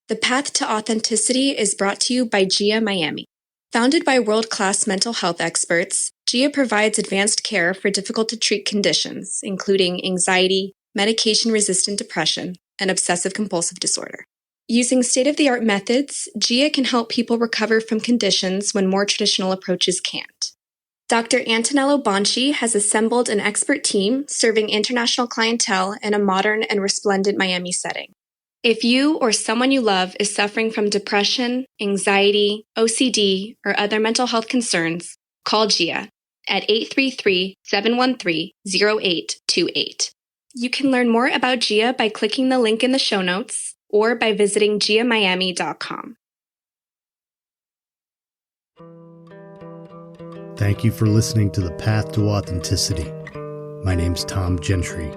The Path to Authenticity is brought to you by GIA Miami. Founded by world-class mental health experts, GIA provides advanced care for difficult-to-treat conditions, including anxiety, medication-resistant depression, and obsessive-compulsive disorder. Using state-of-the-art methods, GIA can help people recover from conditions when more traditional approaches can't. Dr. Antonello Bonci has assembled an expert team serving international clientele in a modern and resplendent Miami setting. If you or someone you love is suffering from depression, anxiety, OCD, or other mental health concerns, call GIA at 833-713-0828. You can learn more about GIA by clicking the link in the show notes or by visiting giamiami.com. Thank you for listening to The Path to Authenticity. My name's Tom Gentry.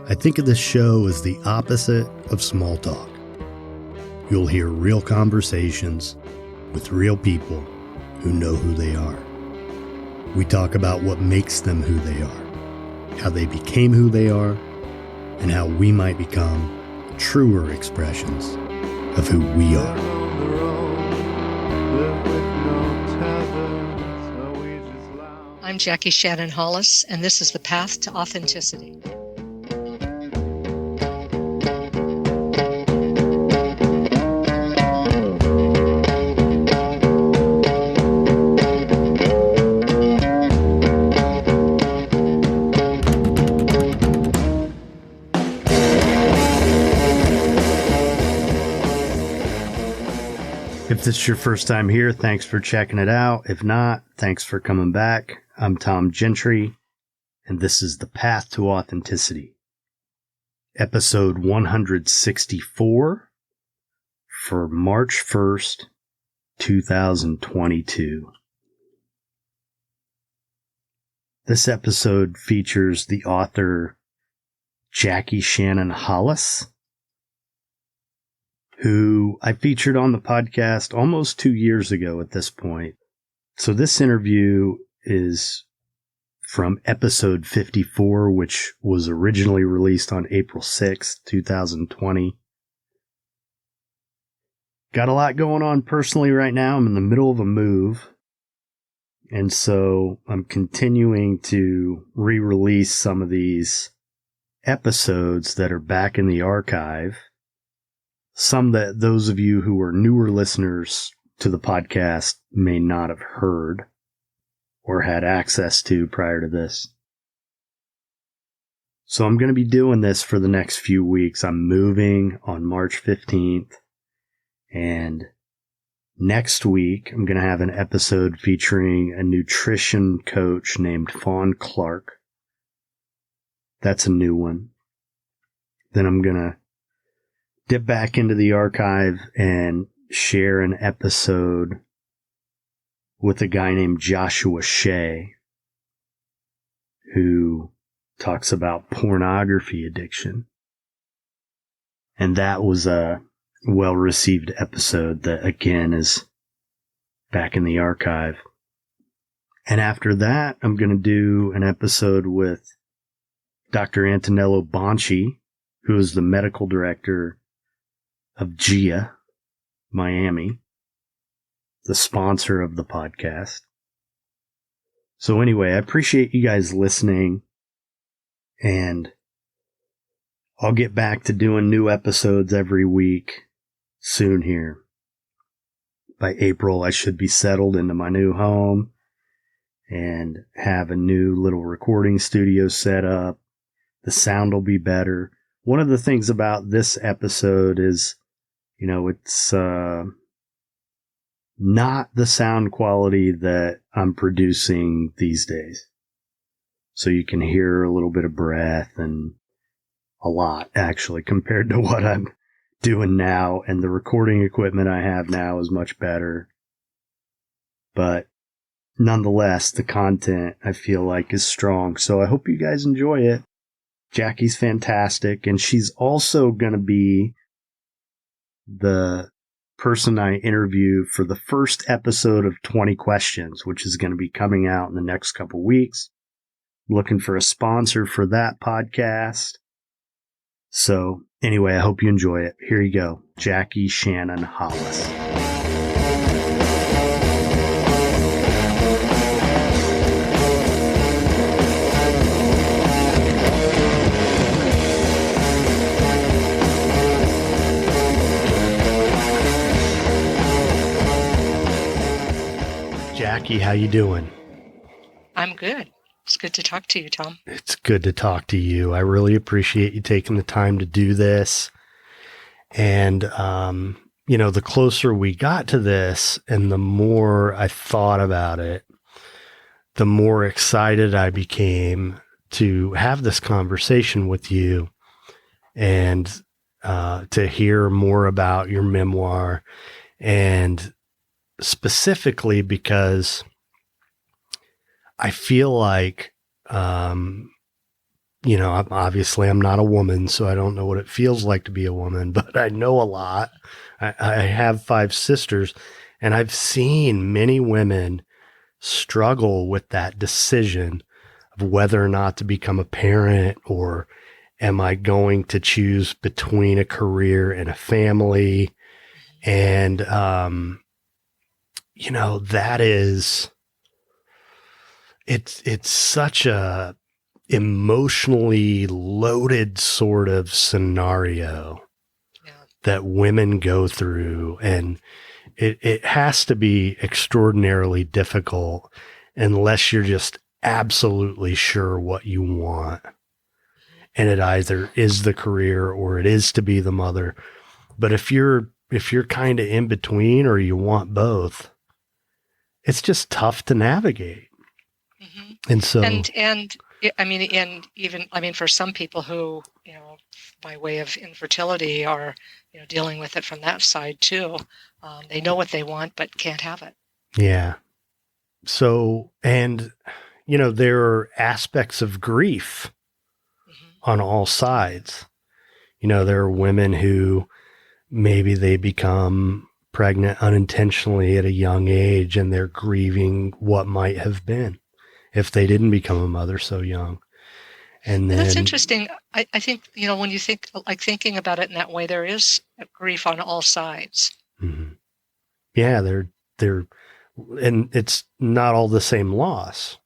I think of this show as the opposite of small talk. You'll hear real conversations with real people who know who they are. We talk about what makes them who they are, how they became who they are, and how we might become truer expressions of who we are. I'm Jackie Shannon Hollis, and this is The Path to Authenticity. If this is your first time here, thanks for checking it out. If not, thanks for coming back. I'm Tom Gentry, and this is The Path to Authenticity, episode 164 for March 1st, 2022. This episode features the author Jackie Shannon Hollis, who I featured on the podcast almost 2 years ago at this point. So this interview is from episode 54, which was originally released on April 6th, 2020. Got a lot going on personally right now. I'm in the middle of a move. And so I'm continuing to re-release some of these episodes that are back in the archive. Some that those of you who are newer listeners to the podcast may not have heard or had access to prior to this. So I'm going to be doing this for the next few weeks. I'm moving on March 15th, and next week I'm going to have an episode featuring a nutrition coach named Fawn Clark. That's a new one. Then I'm going to dip back into the archive and share an episode with a guy named Joshua Shea, who talks about pornography addiction. And that was a well-received episode that, again, is back in the archive. And after that, I'm going to do an episode with Dr. Antonello Bonci, who is the medical director of GIA Miami, the sponsor of the podcast. So anyway, I appreciate you guys listening, and I'll get back to doing new episodes every week soon here. By April, I should be settled into my new home and have a new little recording studio set up. The sound will be better. One of the things about this episode is, you know, it's not the sound quality that I'm producing these days. So you can hear a little bit of breath and a lot, actually, compared to what I'm doing now. And the recording equipment I have now is much better. But nonetheless, the content I feel like is strong. So I hope you guys enjoy it. Jackie's fantastic. And she's also going to be the person I interview for the first episode of 20 Questions, which is going to be coming out in the next couple weeks. Looking for a sponsor for that podcast. So Anyway, I hope you enjoy it. Here you go. Jackie Shannon Hollis. Jackie, how you doing? I'm good. It's good to talk to you, Tom. It's good to talk to you. I really appreciate you taking the time to do this. And, the closer we got to this and the more I thought about it, the more excited I became to have this conversation with you and to hear more about your memoir. And specifically because I feel like, obviously I'm not a woman, so I don't know what it feels like to be a woman, but I know a lot. I have 5 sisters, and I've seen many women struggle with that decision of whether or not to become a parent, or am I going to choose between a career and a family? And, that is, it's such a emotionally loaded sort of scenario that women go through. And it has to be extraordinarily difficult unless you're just absolutely sure what you want. And it either is the career or it is to be the mother. But if you're kind of in between, or you want both, it's just tough to navigate. Mm-hmm. And so, for some people who, by way of infertility are, dealing with it from that side too, they know what they want, but can't have it. Yeah. So, and, there are aspects of grief on all sides. There are women who maybe they become pregnant unintentionally at a young age, and they're grieving what might have been if they didn't become a mother so young. And then, that's interesting. I think, when you think, thinking about it in that way, there is grief on all sides. Mm-hmm. Yeah, they're, and it's not all the same loss,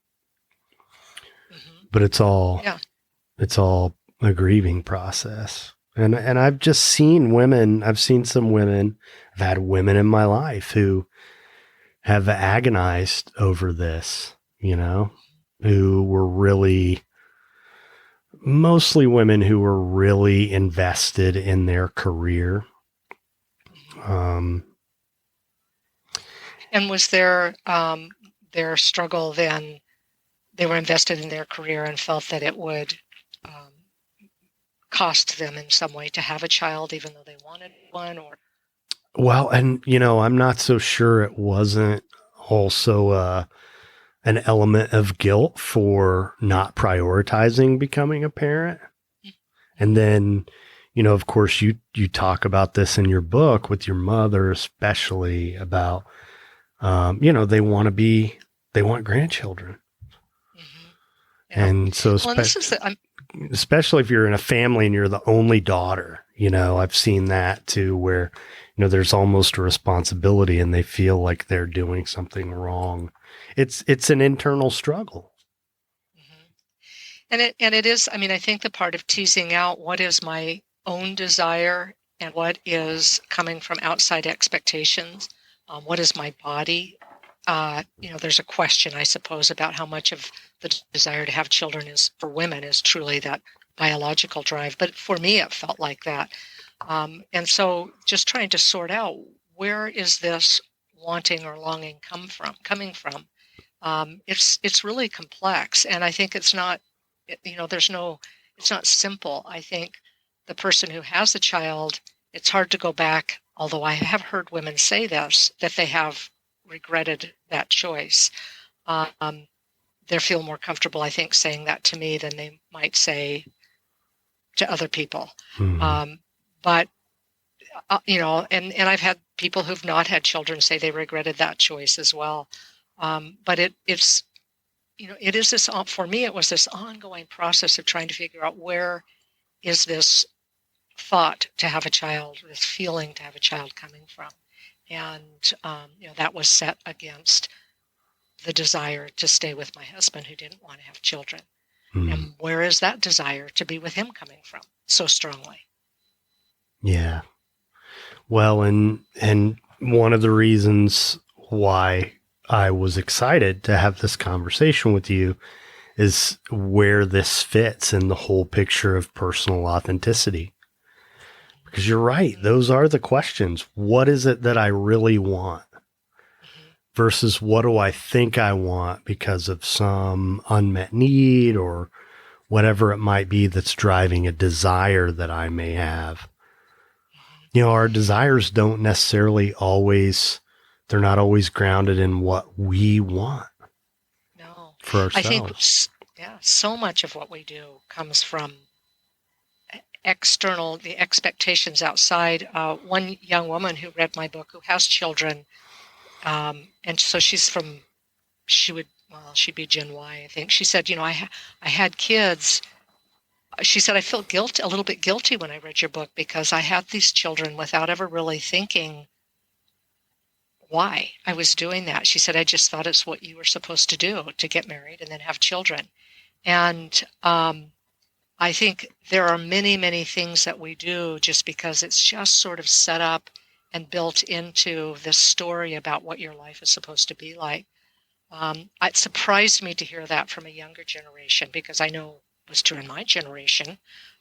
but it's all a grieving process. And I've just seen women, I've seen some women, I've had women in my life who have agonized over this, who were really, mostly women who were really invested in their career. And was their struggle then, they were invested in their career and felt that it would cost them in some way to have a child, even though they wanted one? Or well, and I'm not so sure it wasn't also an element of guilt for not prioritizing becoming a parent. And then, of course, you talk about this in your book with your mother, especially about, they want grandchildren. Yeah. And so, especially if you're in a family and you're the only daughter, I've seen that too, where, there's almost a responsibility and they feel like they're doing something wrong. It's an internal struggle. And it is, I think the part of teasing out what is my own desire and what is coming from outside expectations, what is my body? There's a question, I suppose, about how much of the desire to have children is, for women, is truly that biological drive. But for me, it felt like that. And so just trying to sort out, where is this wanting or longing coming from? It's really complex. And I think it's not, it's not simple. I think the person who has a child, it's hard to go back, although I have heard women say this, that they have regretted that choice. They feel more comfortable, I think, saying that to me than they might say to other people. Mm-hmm. But and I've had people who've not had children say they regretted that choice as well. But it's it is this, for me, it was this ongoing process of trying to figure out, where is this thought to have a child, this feeling to have a child coming from. And, that was set against the desire to stay with my husband who didn't want to have children. And where is that desire to be with him coming from so strongly? Yeah. Well, and one of the reasons why I was excited to have this conversation with you is where this fits in the whole picture of personal authenticity. Because you're right. Those are the questions. What is it that I really want versus what do I think I want because of some unmet need or whatever it might be that's driving a desire that I may have. Our desires don't necessarily they're not always grounded in what we want. No. For ourselves. I think, so much of what we do comes from the expectations outside. One young woman who read my book who has children, and so she'd be Gen Y, I think. She said, I had kids. She said, I felt a little bit guilty when I read your book because I had these children without ever really thinking why I was doing that. She said, I just thought it's what you were supposed to do, to get married and then have children. And I think there are many, many things that we do just because it's just sort of set up and built into this story about what your life is supposed to be like. It surprised me to hear that from a younger generation because I know it was true in my generation.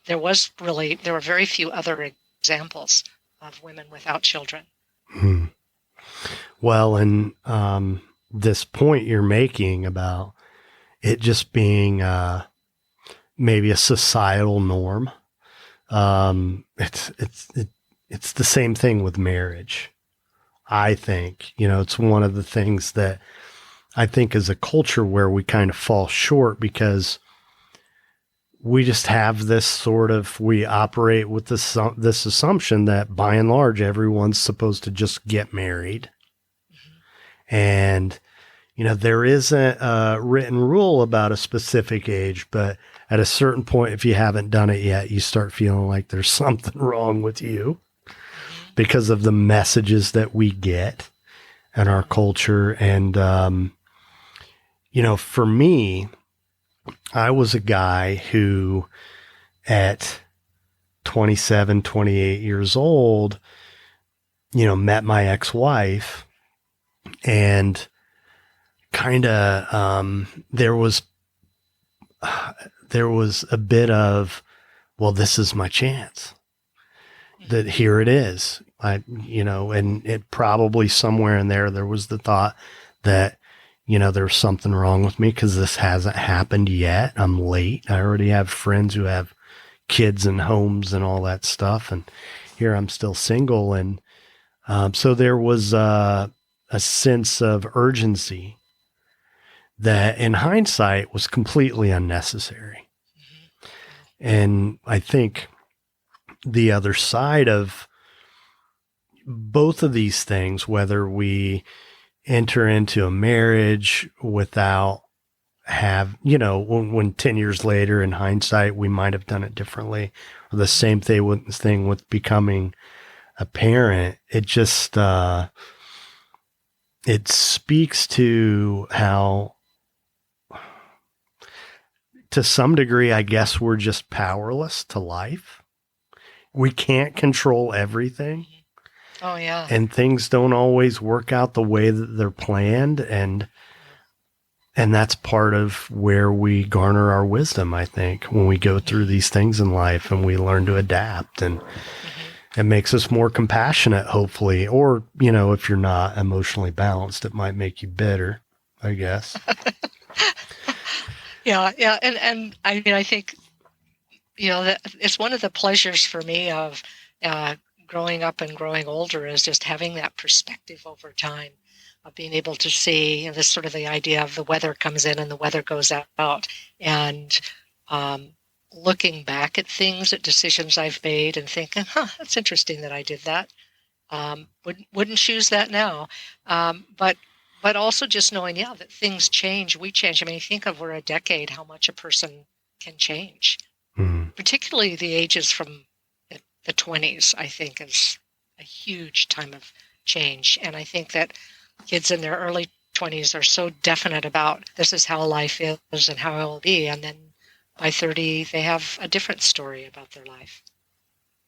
There were very few other examples of women without children. Well, and this point you're making about it just being maybe a societal norm. It's the same thing with marriage. I think, it's one of the things that I think is a culture where we kind of fall short because we just have we operate with this assumption that by and large, everyone's supposed to just get married. And, there isn't a written rule about a specific age, but at a certain point, if you haven't done it yet, you start feeling like there's something wrong with you because of the messages that we get in our culture. And, for me, I was a guy who at 27, 28 years old, met my ex-wife and kind of, there was a bit of, well, this is my chance that here it is. And it probably somewhere in there was the thought that, there's something wrong with me because this hasn't happened yet. I'm late. I already have friends who have kids and homes and all that stuff. And here I'm still single. And so there was a sense of urgency that in hindsight was completely unnecessary. And I think the other side of both of these things, whether we enter into a marriage without when 10 years later in hindsight, we might have done it differently, or the same thing with becoming a parent, it just, it speaks to how, to some degree, I guess we're just powerless to life. We can't control everything. Oh, yeah. And things don't always work out the way that they're planned. And that's part of where we garner our wisdom, I think, when we go through these things in life and we learn to adapt. And it makes us more compassionate, hopefully. Or, if you're not emotionally balanced, it might make you bitter, I guess. Yeah. And I mean, I think, that it's one of the pleasures for me of growing up and growing older is just having that perspective over time of being able to see this sort of the idea of the weather comes in and the weather goes out, and looking back at things, at decisions I've made and thinking, that's interesting that I did that. Wouldn't choose that now. But also just knowing, that things change, we change. I mean, think over a decade how much a person can change, particularly the ages from the 20s, I think, is a huge time of change. And I think that kids in their early 20s are so definite about this is how life is and how it will be. And then by 30, they have a different story about their life.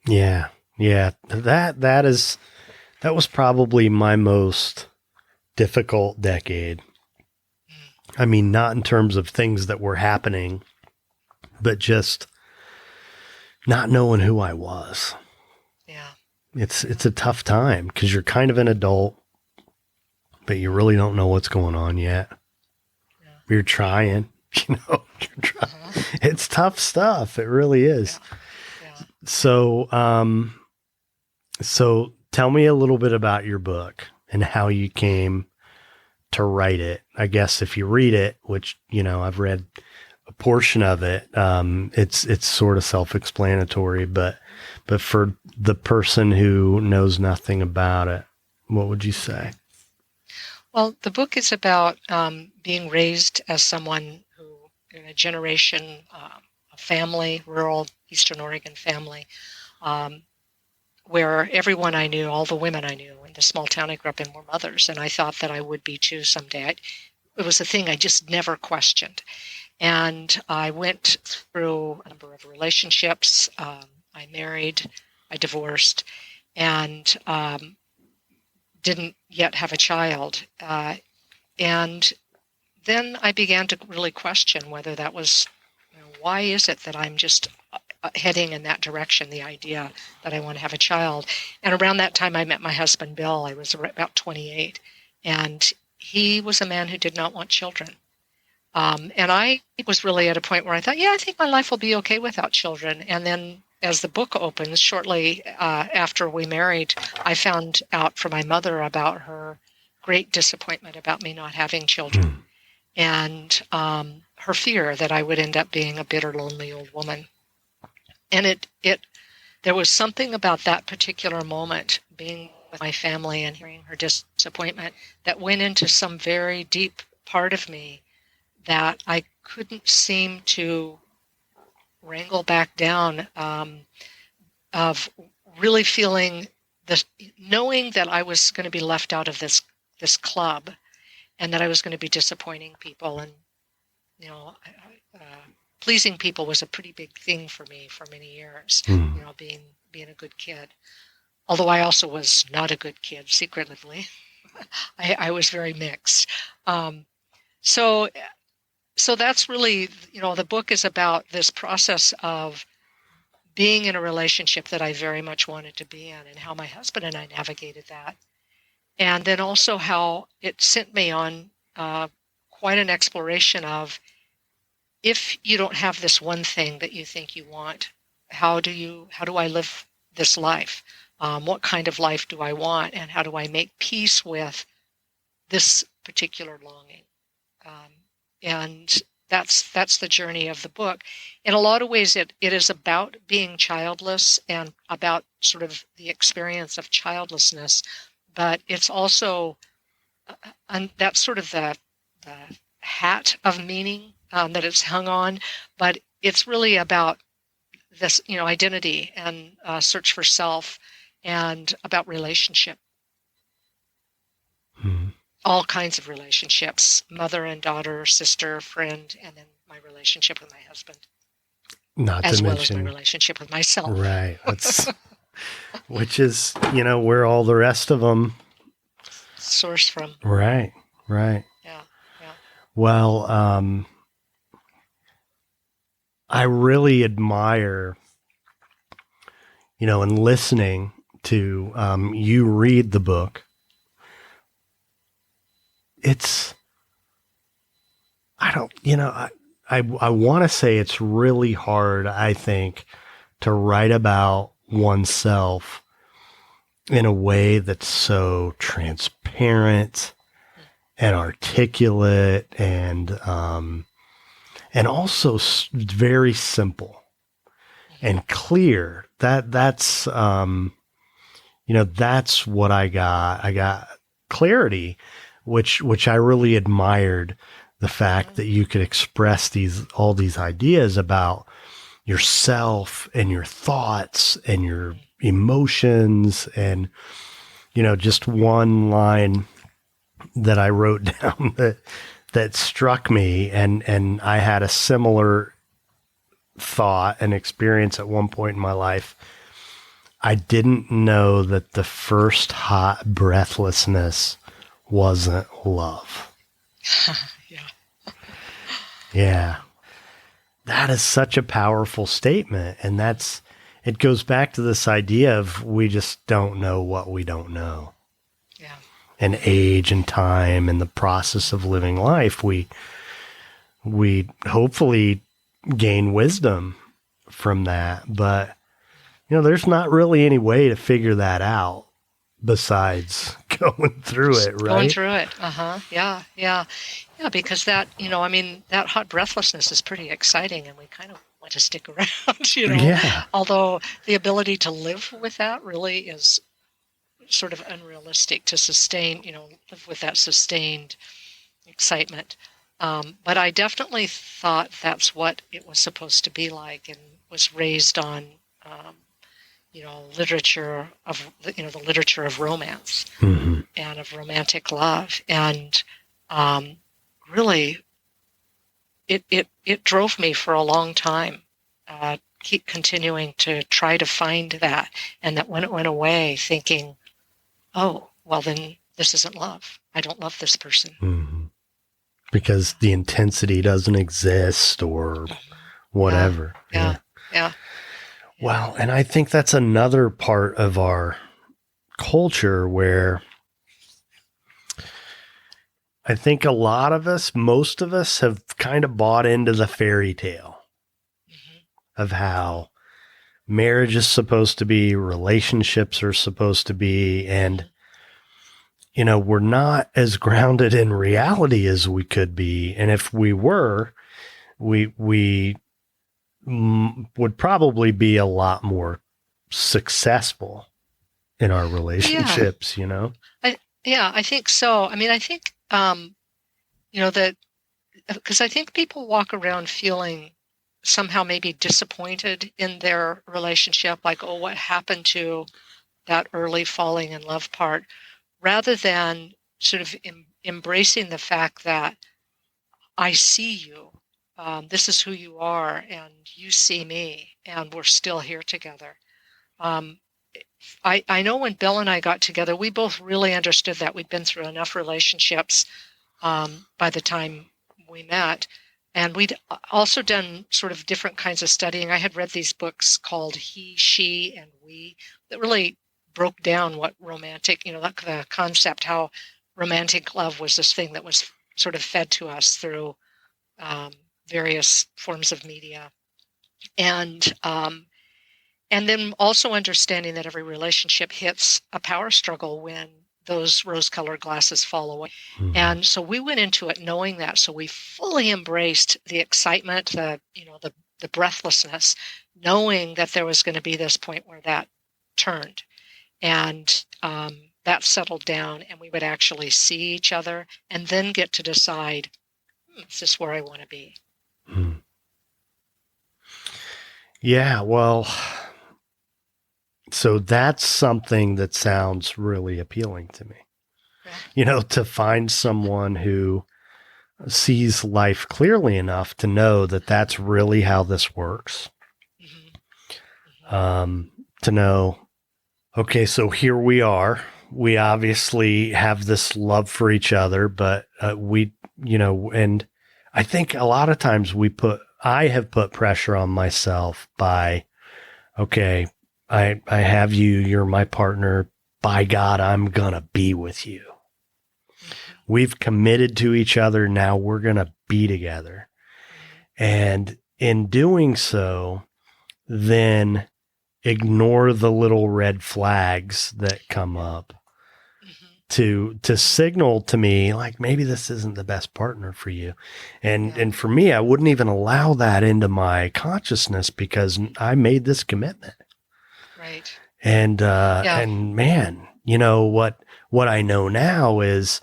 Yeah. Yeah. That was probably my most difficult decade. I mean, not in terms of things that were happening, but just not knowing who I was. Yeah. It's a tough time because you're kind of an adult, but you really don't know what's going on yet. Yeah. You're trying, It's tough stuff. It really is. Yeah. Yeah. So tell me a little bit about your book and how you came to write it. I guess if you read it, which, I've read a portion of it, it's sort of self-explanatory, but for the person who knows nothing about it, what would you say? Well, the book is about being raised as someone who, in a generation, a family, rural Eastern Oregon family, where everyone I knew, all the women I knew in the small town I grew up in were mothers, and I thought that I would be too someday. It was a thing I just never questioned. And I went through a number of relationships. I married, I divorced, and didn't yet have a child. And then I began to really question whether that was, why is it that I'm just heading in that direction, the idea that I want to have a child. And around that time, I met my husband, Bill. I was about 28, and he was a man who did not want children. And I was really at a point where I thought, I think my life will be okay without children. And then as the book opens, shortly after we married, I found out from my mother about her great disappointment about me not having children and her fear that I would end up being a bitter, lonely old woman. And there was something about that particular moment, being with my family and hearing her disappointment, that went into some very deep part of me that I couldn't seem to wrangle back down, of really feeling this, knowing that I was going to be left out of this club, and that I was going to be disappointing people, and pleasing people was a pretty big thing for me for many years. Being a good kid, although I also was not a good kid secretly. I was very mixed. So that's really, the book is about this process of being in a relationship that I very much wanted to be in, and how my husband and I navigated that. And then also how it sent me on quite an exploration of, if you don't have this one thing that you think you want, how do I live this life? What kind of life do I want? And how do I make peace with this particular longing? And that's the journey of the book. In a lot of ways, it is about being childless and about sort of the experience of childlessness, but it's also, that's sort of the hat of meaning that it's hung on, but it's really about this, identity and search for self, and about relationship. All kinds of relationships, mother and daughter, sister, friend, and then my relationship with my husband. Not as to well mention, as my relationship with myself. Right. Which is, where all the rest of them source from. Right. Yeah. Well, I really admire, in listening to you read the book. I want to say it's really hard, I think, to write about oneself in a way that's so transparent and articulate and also very simple and clear. That's what I got. I got clarity, which I really admired, the fact that you could express all these ideas about yourself and your thoughts and your emotions. And, just one line that I wrote down that struck me, and I had a similar thought and experience at one point in my life. I didn't know that the first hot breathlessness wasn't love. Yeah. Yeah. That is such a powerful statement. And it goes back to this idea of we just don't know what we don't know. Yeah. And age and time and the process of living life, we hopefully gain wisdom from that. But, there's not really any way to figure that out besides going through it, right? Going through it. Yeah. Yeah. Yeah. Because that hot breathlessness is pretty exciting, and we kind of want to stick around, Yeah. Although the ability to live with that really is sort of unrealistic to sustain, live with that sustained excitement. But I definitely thought that's what it was supposed to be like, and was raised on, literature of, the literature of romance and of romantic love. And really, it drove me for a long time, keep continuing to try to find that. And that when it went away, thinking, oh, well, then this isn't love. I don't love this person. Mm-hmm. Because the intensity doesn't exist or whatever. Yeah. Well, and I think that's another part of our culture where I think most of us have kind of bought into the fairy tale of how marriage is supposed to be, relationships are supposed to be, and we're not as grounded in reality as we could be. And if we were, we would probably be a lot more successful in our relationships, I think so. I mean, I think, that, because I think people walk around feeling somehow maybe disappointed in their relationship, like, oh, what happened to that early falling in love part, rather than sort of embracing the fact that I see you, this is who you are, and you see me, and we're still here together. I know when Bill and I got together, we both really understood that. We'd been through enough relationships by the time we met. And we'd also done sort of different kinds of studying. I had read these books called He, She, and We that really broke down what romantic, the concept, how romantic love was this thing that was sort of fed to us through various forms of media. And then also understanding that every relationship hits a power struggle when those rose-colored glasses fall away. Mm-hmm. And so we went into it knowing that. So we fully embraced the excitement, the breathlessness, knowing that there was going to be this point where that turned. And that settled down, and we would actually see each other and then get to decide, is this where I want to be? Mm. Yeah, well, so that's something that sounds really appealing to me. Yeah. To find someone who sees life clearly enough to know that that's really how this works. Mm-hmm. To know, okay, so here we are. We obviously have this love for each other, but and I think a lot of times I have put pressure on myself by, okay, I have you, you're my partner. By God, I'm going to be with you. We've committed to each other. Now we're going to be together. And in doing so, then ignore the little red flags that come up to signal to me, like, maybe this isn't the best partner for you. And for me, I wouldn't even allow that into my consciousness because I made this commitment. Right. And man, what I know now is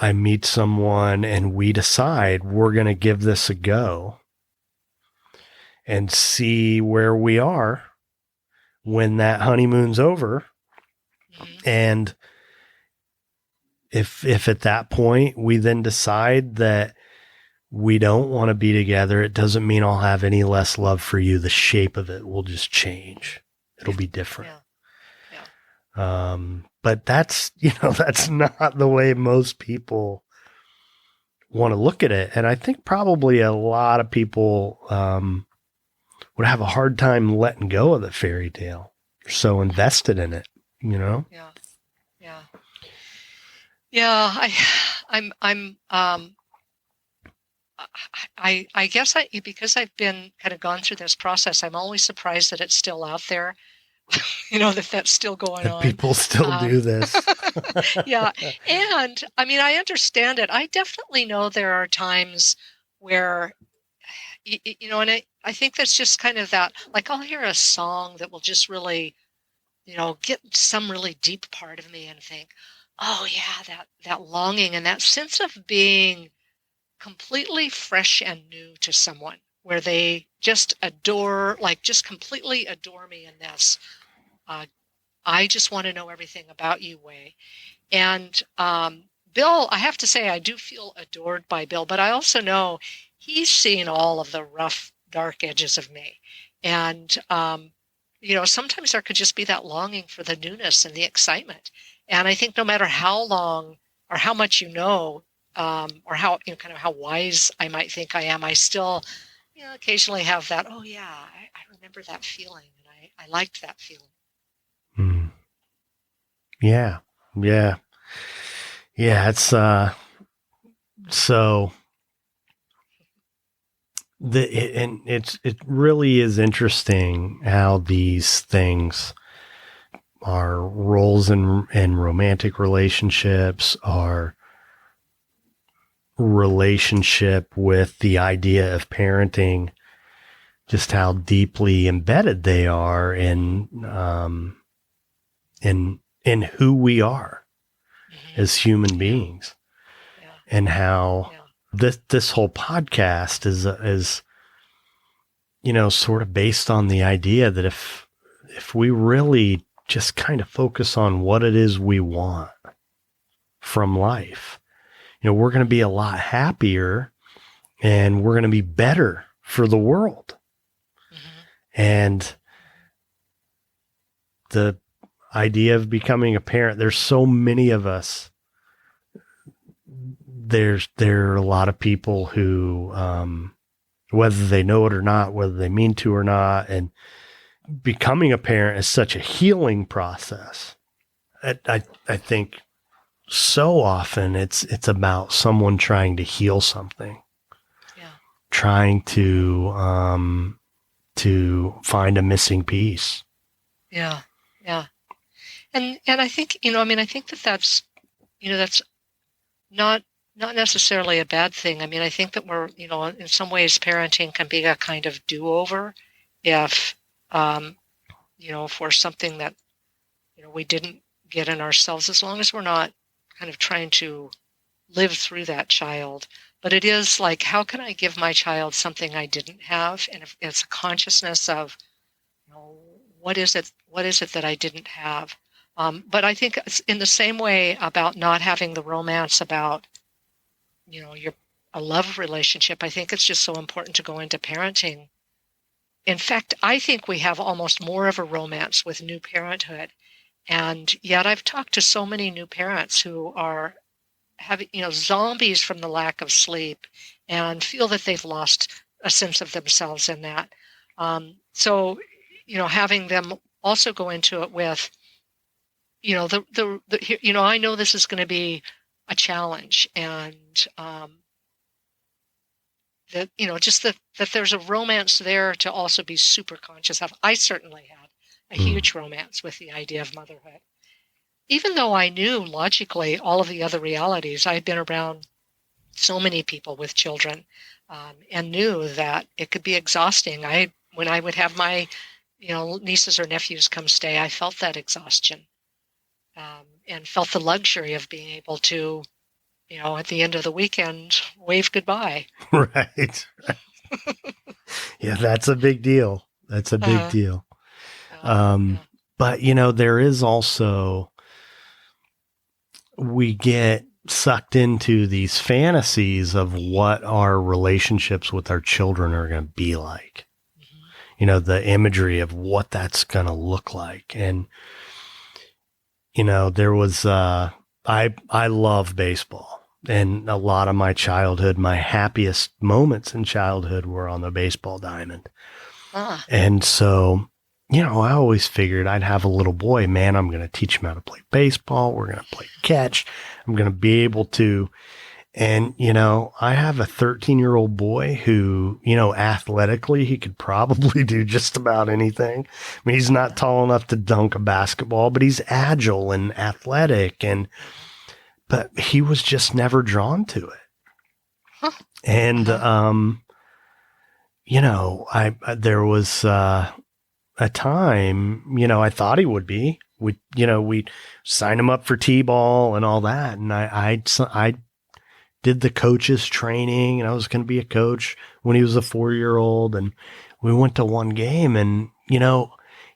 I meet someone and we decide we're going to give this a go. and see where we are when that honeymoon's over. Mm-hmm. And if at that point we then decide that we don't want to be together, it doesn't mean I'll have any less love for you. The shape of it will just change. It'll be different. Yeah. But that's, that's not the way most people want to look at it. And I think probably a lot of people would have a hard time letting go of the fairy tale. They're so invested in it, Yeah. Yeah. I guess because I've been kind of gone through this process, I'm always surprised that it's still out there. That's still going on. People still do this. Yeah. And I mean, I understand it. I definitely know there are times where, and I think that's just kind of that, like I'll hear a song that will just really, get some really deep part of me and think, oh yeah, that longing and that sense of being completely fresh and new to someone where they just just completely adore me in this. I just want to know everything about you way. And Bill, I have to say, I do feel adored by Bill, but I also know he's seen all of the rough, dark edges of me. And, sometimes there could just be that longing for the newness and the excitement. And I think no matter how long or how much or how, kind of how wise I might think I am, I still, occasionally have that, oh yeah, I remember that feeling and I liked that feeling. Yeah. Yeah. Yeah. It's, so it really is interesting how these things are roles in romantic relationships, are relationship with the idea of parenting, just how deeply embedded they are in who we are as human beings, and how this whole podcast is sort of based on the idea that if we really just kind of focus on what it is we want from life, we're going to be a lot happier and we're going to be better for the world. And the idea of becoming a parent, there's so many of us. There are a lot of people who, whether they know it or not, whether they mean to or not, and becoming a parent is such a healing process. I think so often it's about someone trying to heal something, trying to find a missing piece. Yeah. And I think, I think that's not necessarily a bad thing. I mean, I think that we're, in some ways parenting can be a kind of do-over if, for something that, we didn't get in ourselves, as long as we're not kind of trying to live through that child. But it is like, how can I give my child something I didn't have? And if it's a consciousness of, what is it that I didn't have? But I think it's in the same way about not having the romance about, a love relationship. I think it's just so important to go into parenting. In fact, I think we have almost more of a romance with new parenthood. And yet I've talked to so many new parents who are having, zombies from the lack of sleep and feel that they've lost a sense of themselves in that. So, having them also go into it with, I know this is going to be a challenge, and that, that there's a romance there to also be super conscious of. I certainly had a huge romance with the idea of motherhood. Even though I knew logically all of the other realities, I had been around so many people with children, and knew that it could be exhausting. When I would have my, nieces or nephews come stay, I felt that exhaustion, and felt the luxury of being able to, at the end of the weekend, wave goodbye. Right. Yeah, that's a big deal. That's a big deal. But, there is also, we get sucked into these fantasies of what our relationships with our children are going to be like. The imagery of what that's going to look like. And, there was, I love baseball, and a lot of my childhood, my happiest moments in childhood were on the baseball diamond. And so, I always figured I'd have a little boy, man, I'm going to teach him how to play baseball. We're going to play catch. I'm going to be able to. And, I have a 13-year-old boy who, athletically, he could probably do just about anything. I mean, he's not tall enough to dunk a basketball, but he's agile and athletic. But he was just never drawn to it. And, there was a time, I thought he would be. We signed him up for T-ball and all that. And I did the coach's training, and I was going to be a coach when he was a 4-year-old. And we went to one game, and,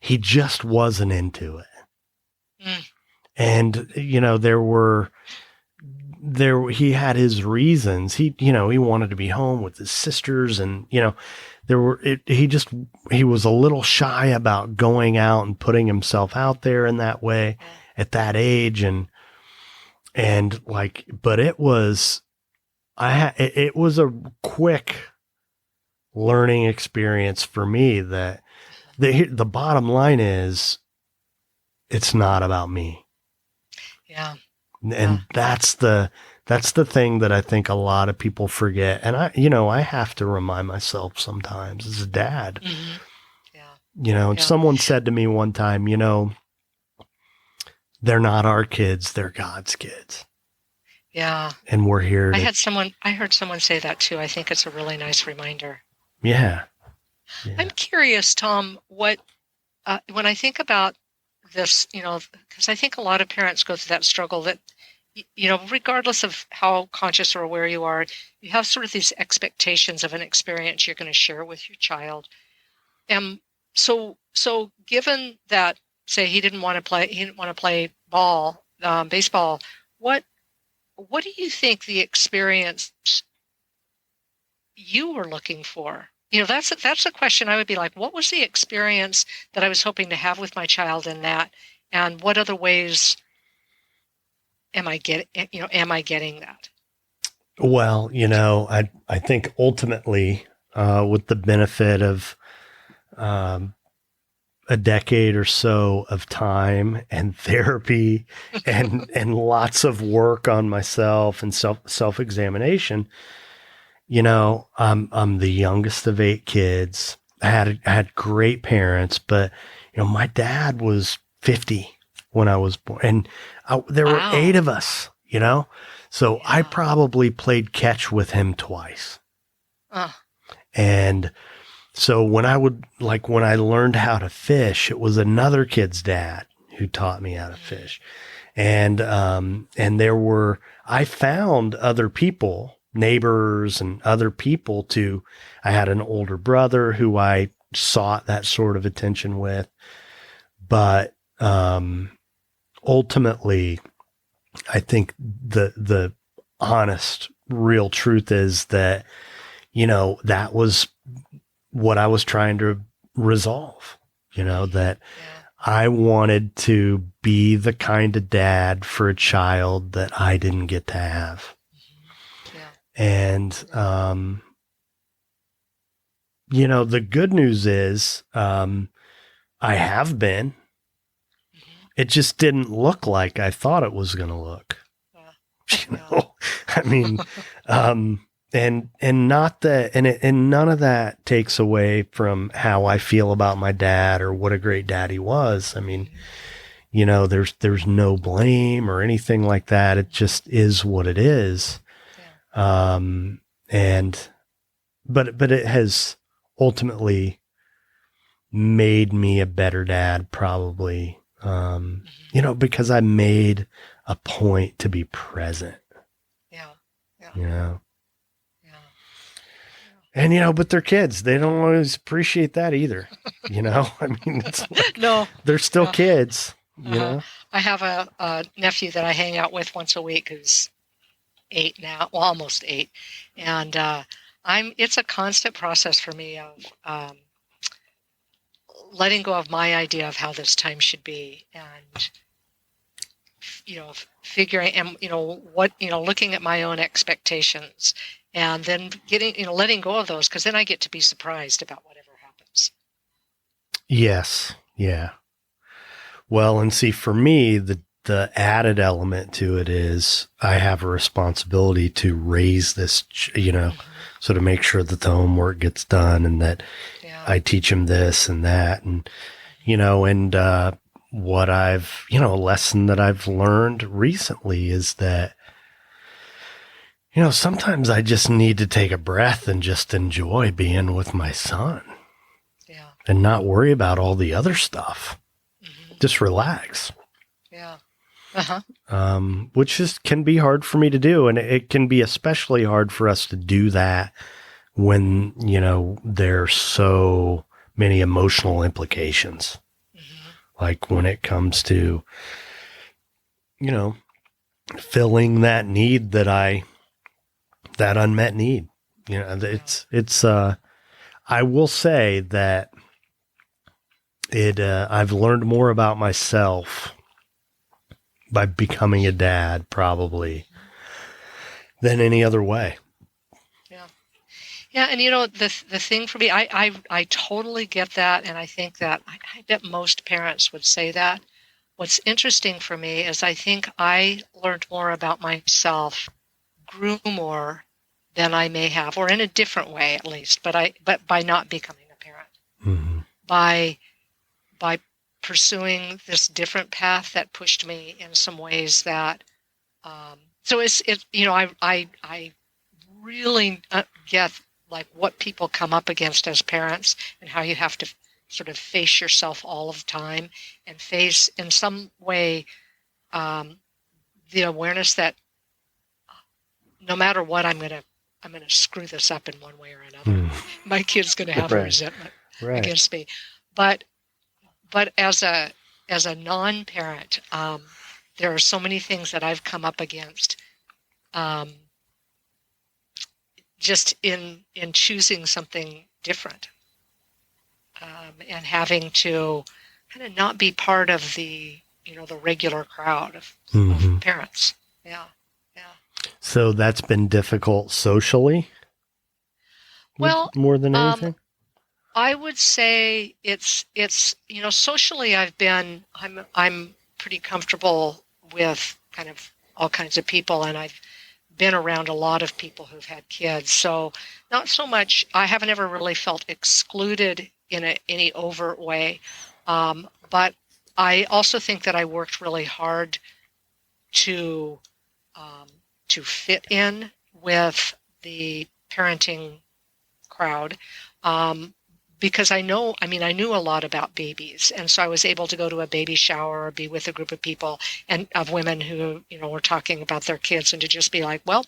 he just wasn't into it. And, he had his reasons. He wanted to be home with his sisters, and, he was a little shy about going out and putting himself out there in that way at that age. But it was a quick learning experience for me that the bottom line is it's not about me. Yeah. And that's the thing that I think a lot of people forget. And I have to remind myself sometimes as a dad, someone said to me one time, they're not our kids, they're God's kids. Yeah. And we're here. I heard someone say that too. I think it's a really nice reminder. Yeah. I'm curious, Tom, what, when I think about this, because I think a lot of parents go through that struggle that, regardless of how conscious or aware you are, you have sort of these expectations of an experience you're going to share with your child. And so given that, say he didn't want to play baseball, what do you think the experience you were looking for? That's a question I would be like, what was the experience that I was hoping to have with my child in that? And what other ways am I getting that? Well, I think ultimately, with the benefit of a decade or so of time and therapy and lots of work on myself and self-examination, I'm the youngest of 8 kids. I had great parents, but my dad was 50 when I was born, and there were 8 of us, so I probably played catch with him twice. And so when I learned how to fish, it was another kid's dad who taught me how to fish. And I found other people, neighbors and other people I had an older brother who I sought that sort of attention with. But, ultimately, I think the honest, real truth is that, that was what I was trying to resolve, that I wanted to be the kind of dad for a child that I didn't get to have. And, the good news is, I have been. It just didn't look like I thought it was going to look. I mean, and not that, and none of that takes away from how I feel about my dad or what a great dad he was. I mean, there's no blame or anything like that. It just is what it is. But it has ultimately made me a better dad, probably. Because I made a point to be present. And, but they're kids. They don't always appreciate that either. I mean, it's like, No, they're still no. kids, I have a nephew that I hang out with once a week who's 8 now, well, almost 8. And it's a constant process for me of letting go of my idea of how this time should be, and figuring, and looking at my own expectations, and then letting go of those, because then I get to be surprised about whatever happens. Yes. Yeah. Well, and see, for me, the added element to it is I have a responsibility to raise this, so to make sure that the homework gets done, and that I teach him this and that. And, what I've, a lesson that I've learned recently is that, sometimes I just need to take a breath and just enjoy being with my son. Yeah. And not worry about all the other stuff. Mm-hmm. Just relax. Yeah. Which can be hard for me to do. And it can be especially hard for us to do that when, there's so many emotional implications. Mm-hmm. Like when it comes to, filling that need that unmet need. I will say that I've learned more about myself by becoming a dad, probably, than any other way. Yeah. Yeah. And, the thing for me, I totally get that. And I think that I bet most parents would say that. What's interesting for me is I think I learned more about myself, grew more than I may have, or in a different way at least, but by not becoming a parent, mm-hmm. by pursuing this different path that pushed me in some ways that, so I really get like what people come up against as parents, and how you have to sort of face yourself all of the time, and face in some way the awareness that no matter what, I'm gonna screw this up in one way or another. My kid's gonna have a resentment against me, but as a non-parent, there are so many things that I've come up against, just in choosing something different, and having to kind of not be part of the regular crowd of parents. Yeah. So that's been difficult socially? Well, more than anything? I would say it's socially I'm pretty comfortable with kind of all kinds of people, and I've been around a lot of people who've had kids. So not so much, I haven't ever really felt excluded in any overt way. But I also think that I worked really hard to fit in with the parenting crowd, because I knew a lot about babies, and so I was able to go to a baby shower or be with a group of people and of women who were talking about their kids, and to just be like, well,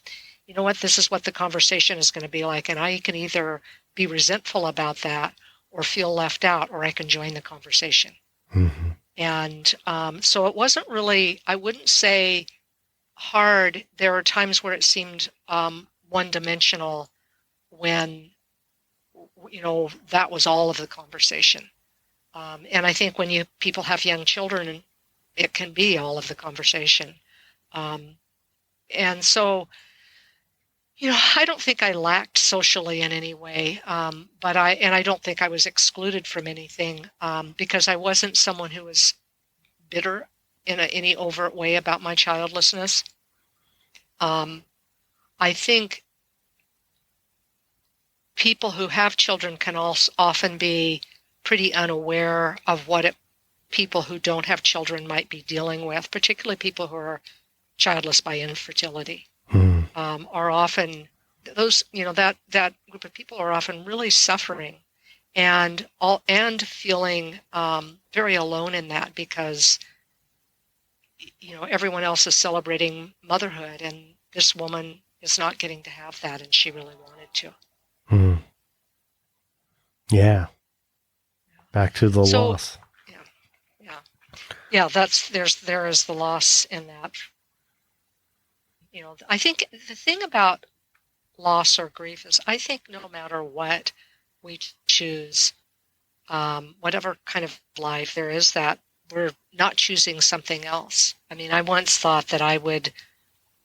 you know what, this is what the conversation is going to be like, and I can either be resentful about that or feel left out, or I can join the conversation. Mm-hmm. And so it wasn't really, I wouldn't say hard. There were times where it seemed one-dimensional, when that was all of the conversation. And I think when people have young children, it can be all of the conversation. And so, I don't think I lacked socially in any way, but I don't think I was excluded from anything, because I wasn't someone who was bitter in any overt way about my childlessness. I think people who have children can also often be pretty unaware of what people who don't have children might be dealing with, particularly people who are childless by infertility. Are often those, that group of people are often really suffering and feeling very alone in that, because everyone else is celebrating motherhood, and this woman is not getting to have that, and she really wanted to. Yeah. Back to the So, loss. yeah. There is the loss in that. I think the thing about loss or grief is, I think no matter what we choose, whatever kind of life there is, that we're not choosing something else. I mean, I once thought that I would,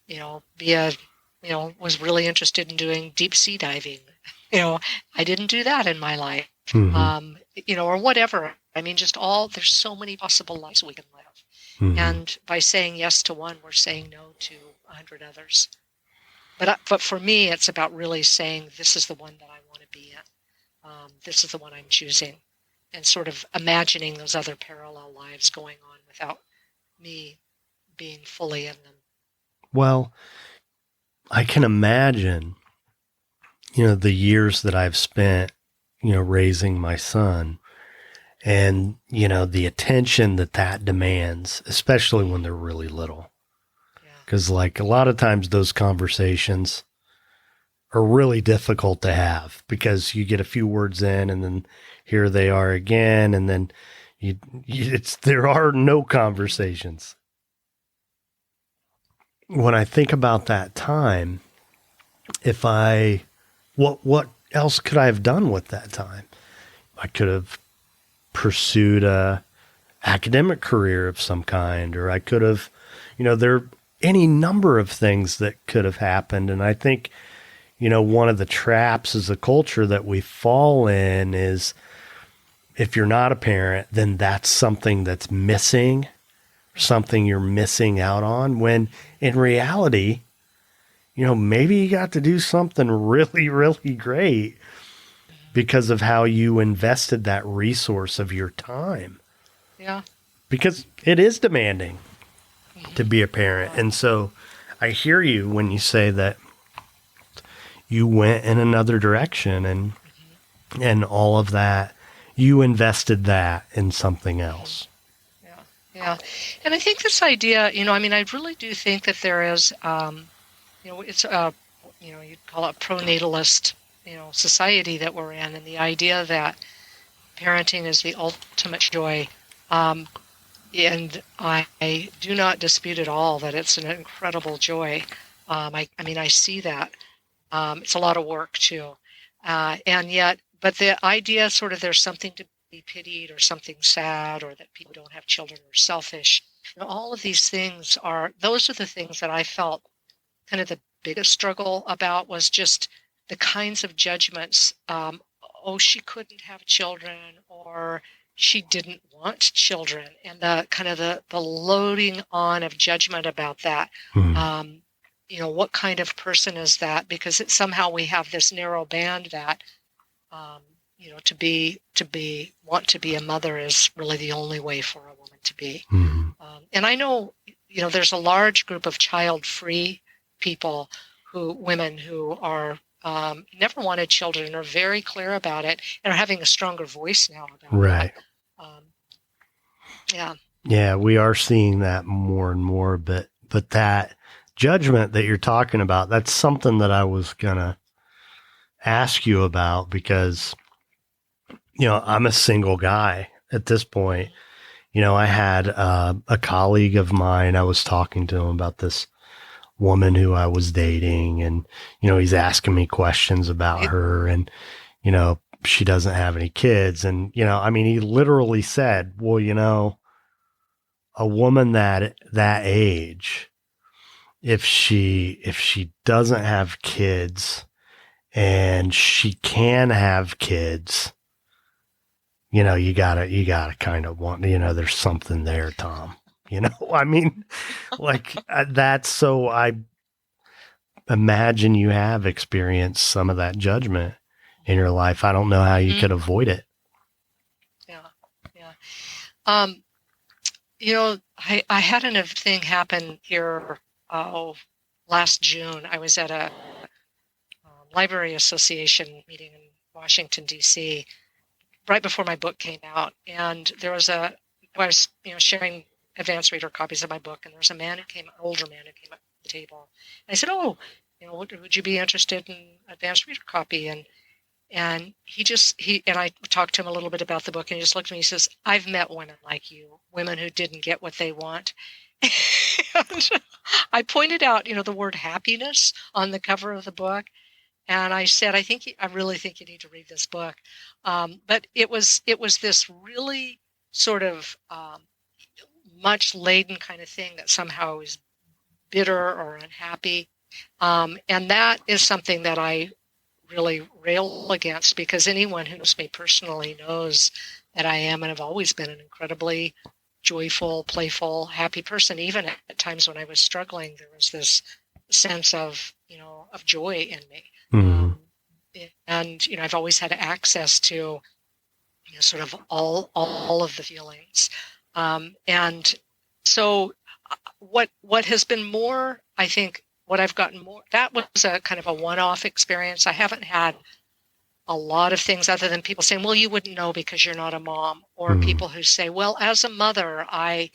was really interested in doing deep sea diving. I didn't do that in my life, Mm-hmm. or whatever. I mean, there's so many possible lives we can live. Mm-hmm. And by saying yes to one, we're saying no to 100 others. But for me, it's about really saying, this is the one that I want to be in. This is the one I'm choosing, and sort of imagining those other parallel lives going on without me being fully in them. Well, I can imagine, the years that I've spent, raising my son, and, the attention that demands, especially when they're really little. Because, like, a lot of times those conversations are really difficult to have because you get a few words in and then here they are again. And then there are no conversations. When I think about that time, what else could I have done with that time? I could have pursued a academic career of some kind, or I could have, there are any number of things that could have happened. And I think, one of the traps as a culture that we fall in is, if you're not a parent, then that's something that's missing, something you're missing out on, when in reality, maybe you got to do something really, really great because of how you invested that resource of your time. Yeah. Because it is demanding to be a parent. And so I hear you when you say that you went in another direction and all of that, you invested that in something else. Yeah. And I think this idea, I really do think that there is, it's you'd call it pro-natalist, society that we're in, and the idea that parenting is the ultimate joy. And I do not dispute at all that it's an incredible joy. I see that. It's a lot of work too. And yet, but the idea sort of there's something to be pitied or something sad, or that people don't have children are selfish. All of these things those are the things that I felt kind of the biggest struggle about, was just the kinds of judgments. She couldn't have children, or she didn't want children, and the kind of the loading on of judgment about that. What kind of person is that? Because somehow we have this narrow band that, want to be a mother is really the only way for a woman to be. And I know, there's a large group of child-free people, women who are never wanted children and are very clear about it and are having a stronger voice now about right. Yeah. Yeah, we are seeing that more and more, but that judgment that you're talking about, that's something that I was going to ask you about, because, I'm a single guy at this point. I had a colleague of mine, I was talking to him about this woman who I was dating, and, he's asking me questions about her, and, she doesn't have any kids. And, he literally said, well, a woman that age, if she doesn't have kids and she can have kids, you gotta kind of want, there's something there, Tom. That's, so I imagine you have experienced some of that judgment in your life. I don't know how you could avoid it. Yeah. I had a thing happen here last June. I was at a library association meeting in Washington, D.C., right before my book came out. And I was sharing advanced reader copies of my book, and there was an older man who came up to the table. And I said, would you be interested in advanced reader copy? And And and I talked to him a little bit about the book, and he just looked at me, he says, I've met women like you, women who didn't get what they want. And I pointed out, the word happiness on the cover of the book. And I said, I really think you need to read this book. But it was this really sort of much laden kind of thing that somehow is bitter or unhappy. And that is something that I really rail against, because anyone who knows me personally knows that I am and have always been an incredibly joyful, playful, happy person. Even at times when I was struggling, there was this sense of joy in me. And I've always had access to sort of all of the feelings. And so what has been more, I think, what I've gotten more, that was a kind of a one-off experience. I haven't had a lot of things other than people saying, well, you wouldn't know because you're not a mom, or people who say, well, as a mother, I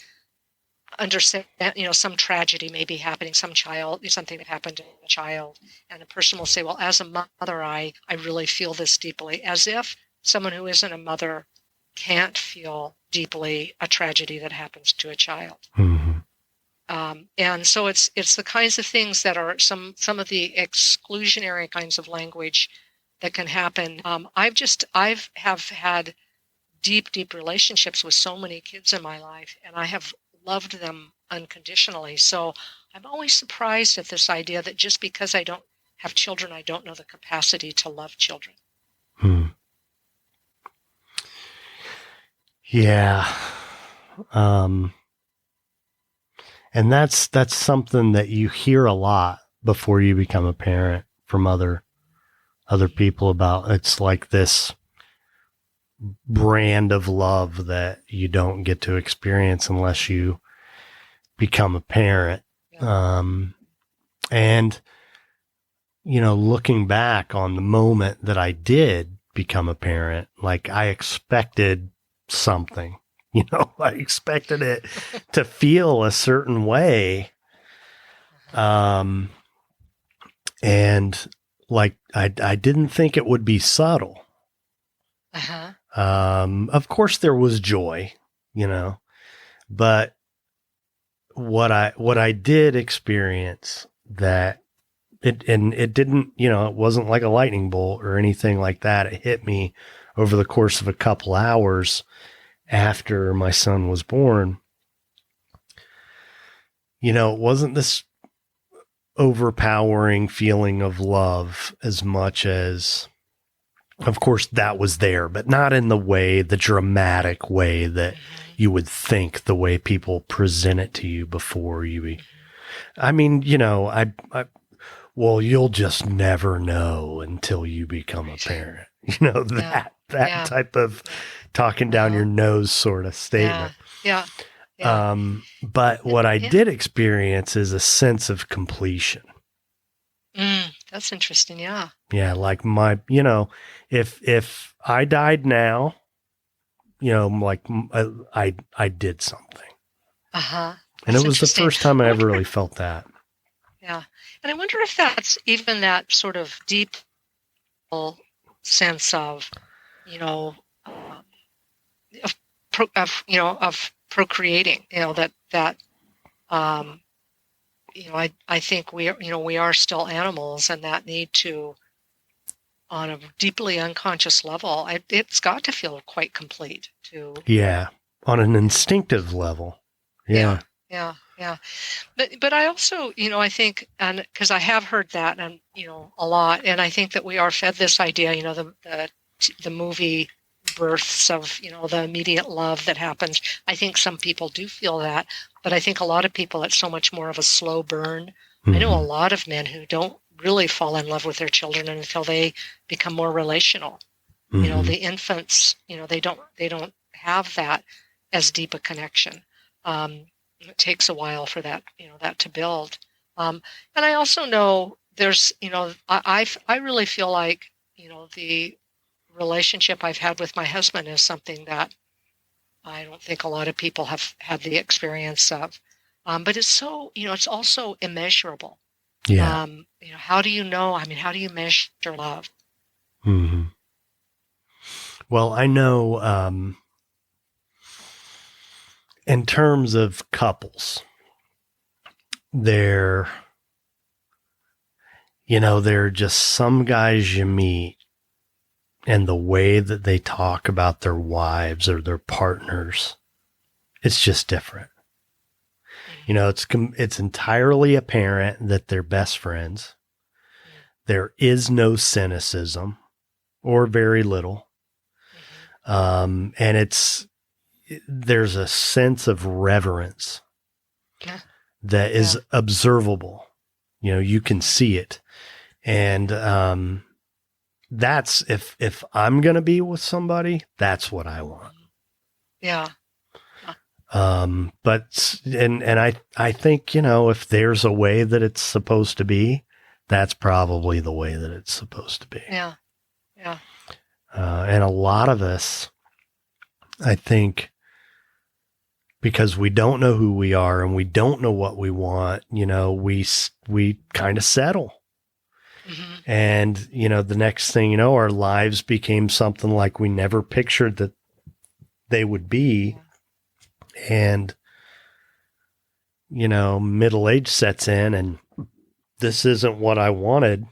understand, some tragedy may be happening, something that happened to a child. And the person will say, well, as a mother, I really feel this deeply, as if someone who isn't a mother can't feel deeply a tragedy that happens to a child. And so it's the kinds of things that are some of the exclusionary kinds of language that can happen. I've had deep relationships with so many kids in my life, and I have loved them unconditionally. So I'm always surprised at this idea that just because I don't have children, I don't know the capacity to love children. Yeah. And that's something that you hear a lot before you become a parent from other people about. It's like this brand of love that you don't get to experience unless you become a parent. Yeah. And looking back on the moment that I did become a parent, like I expected something. I expected it to feel a certain way. And like, I didn't think it would be subtle. Of course there was joy, but what I did experience that it didn't, it wasn't like a lightning bolt or anything like that. It hit me over the course of a couple hours after my son was born. It wasn't this overpowering feeling of love as much as, of course, that was there, but not in the dramatic way that you would think, the way people present it to you before you. I mean, well, you'll just never know until you become a parent. That type of talking down your nose sort of statement. Yeah. But what I did experience is a sense of completion. That's interesting. Yeah. Yeah. Like if I died now, like I did something. And it was the first time I ever really felt that. Yeah. And I wonder if that's even that sort of deep sense of, of procreating, I think we are still animals, and that need to, on a deeply unconscious level, it's got to feel quite complete too. Yeah. On an instinctive level. Yeah. But I also, I think, and because I have heard that, and a lot, and I think that we are fed this idea, the movie births of, the immediate love that happens. I think some people do feel that, but I think a lot of people, it's so much more of a slow burn. I know a lot of men who don't really fall in love with their children until they become more relational. The infants, they don't have that as deep a connection. It takes a while for that, that to build. And I also know there's, I really feel like, the relationship I've had with my husband is something that I don't think a lot of people have had the experience of. But it's so, it's also immeasurable. Yeah. How do you know? I mean, how do you measure love? Well, I know in terms of couples, there are just some guys you meet and the way that they talk about their wives or their partners, it's just different. It's entirely apparent that they're best friends. There is no cynicism or very little. And there's a sense of reverence that is observable. You can see it. And that's if I'm going to be with somebody, that's what I want. Yeah. But I think, if there's a way that it's supposed to be, that's probably the way that it's supposed to be. Yeah. Yeah. And a lot of us, I think, because we don't know who we are and we don't know what we want, we kind of settle. Mm-hmm. And, the next thing our lives became something like we never pictured that they would be. And, middle age sets in and this isn't what I wanted.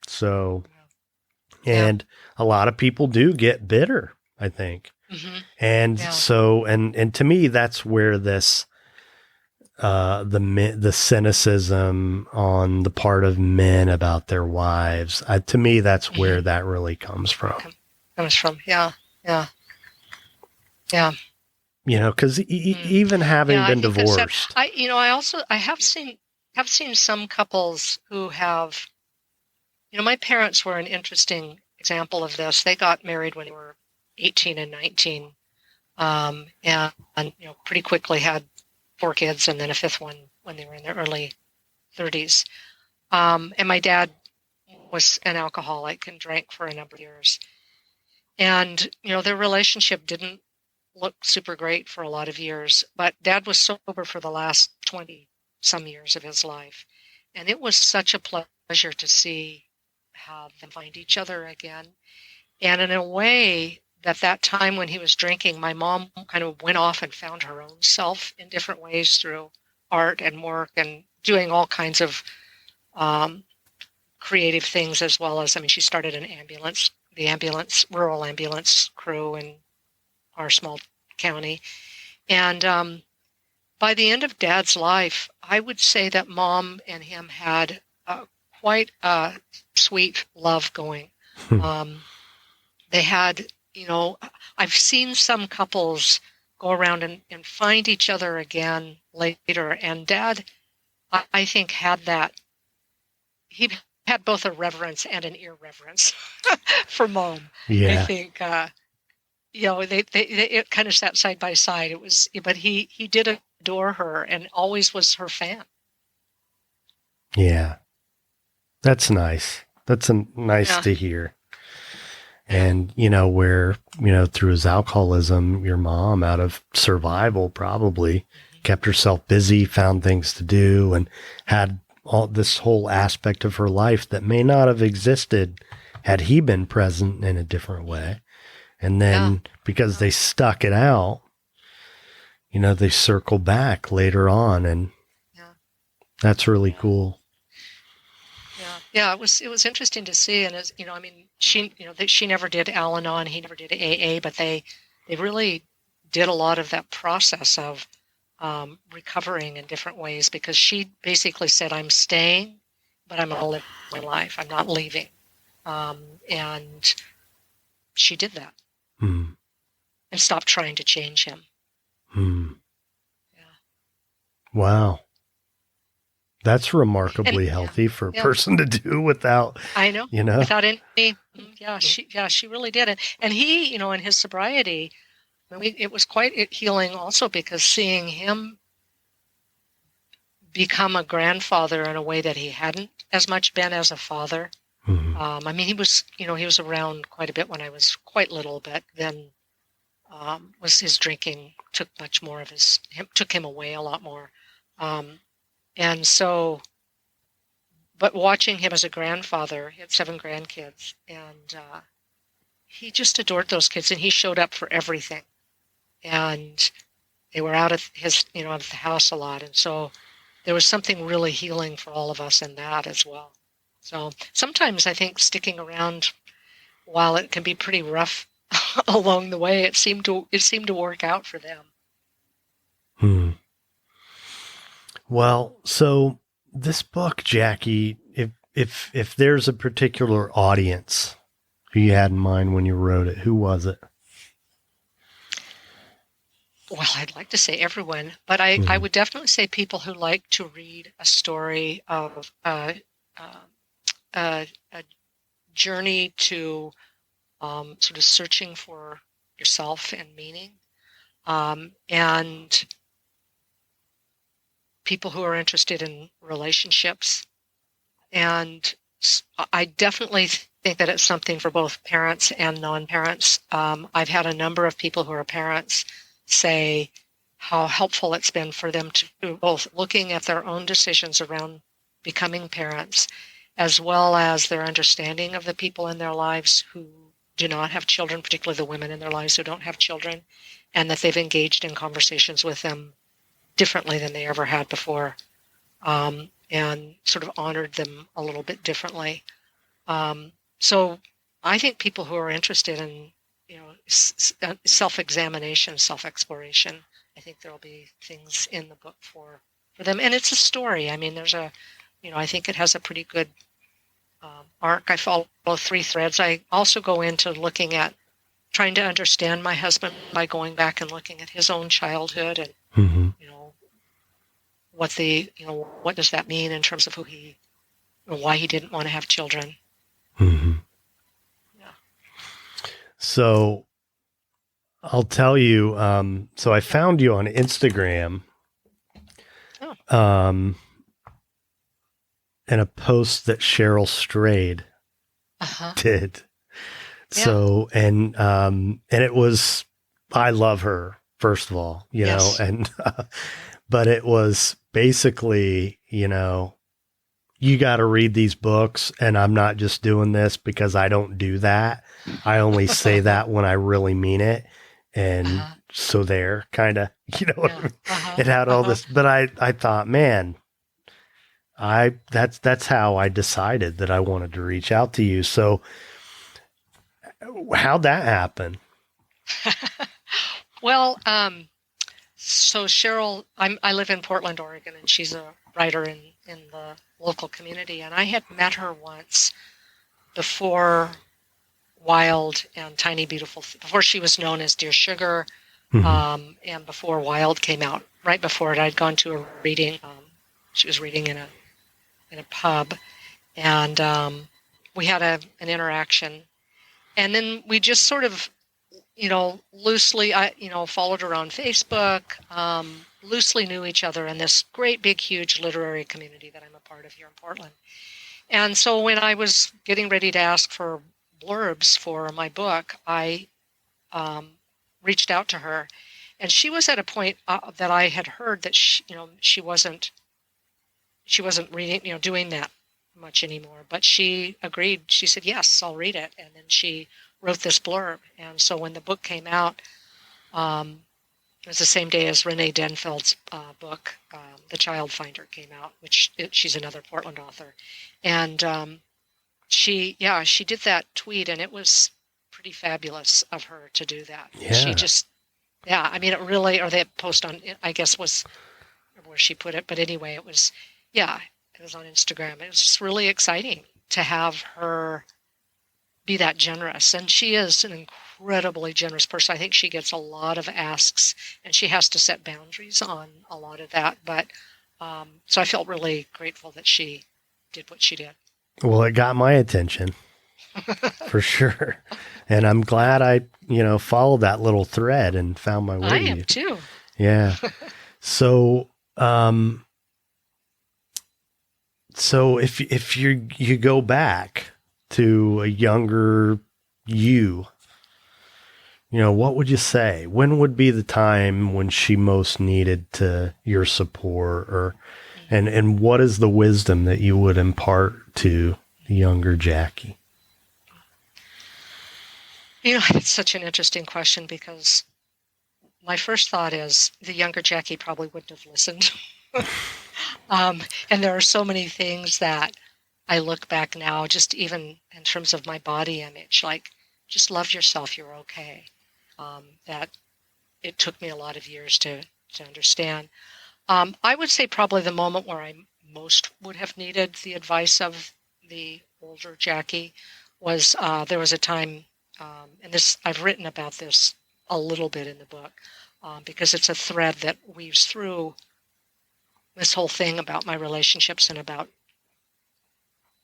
So, and a lot of people do get bitter, I think. Mm-hmm. And so, and to me, that's where this, the cynicism on the part of men about their wives, to me, that's where that really comes from. Yeah. Yeah. Yeah. Because even having been divorced, I have seen some couples who have, my parents were an interesting example of this. They got married when they were 18 and 19, and pretty quickly had 4 kids and then a 5th one when they were in their early 30s. And my dad was an alcoholic and drank for a number of years. And, their relationship didn't look super great for a lot of years, but Dad was sober for the last 20 some years of his life. And it was such a pleasure to see how them find each other again. And in a way, that time when he was drinking, my mom kind of went off and found her own self in different ways through art and work and doing all kinds of creative things, as well as, she started the rural ambulance crew in our small county. And by the end of Dad's life, I would say that Mom and him had quite a sweet love going. They had, I've seen some couples go around and find each other again later. And Dad, I think, had that. He had both a reverence and an irreverence for Mom. Yeah. I think, they kind of sat side by side. But he did adore her and always was her fan. Yeah. That's nice. That's nice to hear. And, where, through his alcoholism, your mom, out of survival, probably kept herself busy, found things to do, and had all this whole aspect of her life that may not have existed had he been present in a different way. And then because they stuck it out, they circle back later on, and that's really cool. Yeah, it was interesting to see, and as she never did Al-Anon, he never did AA, but they really did a lot of that process of recovering in different ways, because she basically said, "I'm staying, but I'm going to live my life. I'm not leaving," and she did that and stopped trying to change him. Yeah. Wow. That's remarkably healthy for a person to do without, I know, without any, she really did it. And he, in his sobriety, it was quite healing also, because seeing him become a grandfather in a way that he hadn't as much been as a father. He was around quite a bit when I was quite little, but then was his drinking took much more of took him away a lot more. And so, but watching him as a grandfather, he had 7 grandkids, and he just adored those kids, and he showed up for everything. And they were out at his, out at the house a lot. And so there was something really healing for all of us in that as well. So sometimes I think sticking around, while it can be pretty rough along the way, it seemed to work out for them. Well, so this book, Jackie, if there's a particular audience who you had in mind when you wrote it, who was it? Well, I'd like to say everyone, but I would definitely say people who like to read a story of a journey to sort of searching for yourself and meaning, and people who are interested in relationships. And I definitely think that it's something for both parents and non-parents. I've had a number of people who are parents say how helpful it's been for them to both looking at their own decisions around becoming parents, as well as their understanding of the people in their lives who do not have children, particularly the women in their lives who don't have children, and that they've engaged in conversations with them differently than they ever had before, and sort of honored them a little bit differently. So I think people who are interested in self-examination, self-exploration, I think there'll be things in the book for them. And it's a story. I mean, there's I think it has a pretty good arc. I follow 3 threads. I also go into looking at trying to understand my husband by going back and looking at his own childhood and, what does that mean in terms of why he didn't want to have children. Mm-hmm. Yeah. So I'll tell you, so I found you on Instagram, in a post that Cheryl Strayed did. Yeah. So, and it was, I love her, first of all, know, and, but it was basically, you got to read these books, and I'm not just doing this because I don't do that. I only say that when I really mean it. And so there kind of, it had all this, but I thought, man, that's how I decided that I wanted to reach out to you. So how'd that happen? Well, so Cheryl, I live in Portland, Oregon, and she's a writer in the local community. And I had met her once before Wild and Tiny Beautiful, before she was known as Dear Sugar, and before Wild came out. Right before it, I'd gone to a reading. She was reading in a pub, and we had an interaction, and then we just sort of, loosely, followed her on Facebook, loosely knew each other in this great, big, huge literary community that I'm a part of here in Portland. And so when I was getting ready to ask for blurbs for my book, I reached out to her, and she was at a point that I had heard that she wasn't reading, doing that much anymore. But she agreed. She said, "Yes, I'll read it." And then she wrote this blurb. And so when the book came out, it was the same day as Renee Denfeld's book, The Child Finder, came out, she's another Portland author. And she did that tweet, and it was pretty fabulous of her to do that. Yeah. She just, I mean, it really, or that post on, I guess, was where she put it. But anyway, it was on Instagram. It was just really exciting to have her be that generous. And she is an incredibly generous person. I think she gets a lot of asks, and she has to set boundaries on a lot of that. But so I felt really grateful that she did what she did. Well, it got my attention for sure. And I'm glad I, followed that little thread and found my way. I am too. Yeah. So, so if you go back to a younger you, what would you say? When would be the time when she most needed your support, and what is the wisdom that you would impart to the younger Jackie? It's such an interesting question because my first thought is the younger Jackie probably wouldn't have listened. And there are so many things that I look back now, just even in terms of my body image, like just love yourself, you're okay. That it took me a lot of years to understand. I would say probably the moment where I most would have needed the advice of the older Jackie was there was a time, and this I've written about this a little bit in the book because it's a thread that weaves through this whole thing about my relationships and about